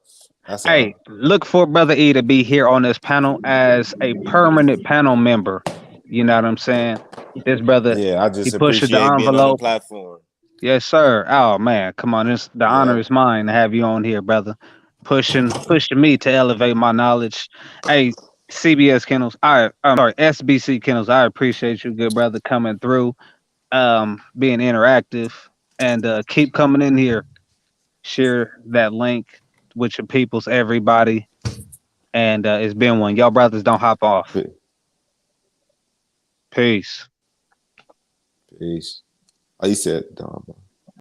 That's Hey, all. look for Brother E to be here on this panel as a permanent panel member. You know what I'm saying? This brother, Yeah, I he just pushes the appreciate being on the envelope. platform. Yes, sir. Oh man, come on. The honor Yep. is mine to have you on here, brother. Pushing me to elevate my knowledge. Hey, CBS Kennels, I'm sorry, SBC Kennels, I appreciate you, good brother, coming through, being interactive, and keep coming in here. Share that link with your peoples, everybody. And it's been one. Y'all brothers don't hop off. Peace. Peace. Oh, you said, dog.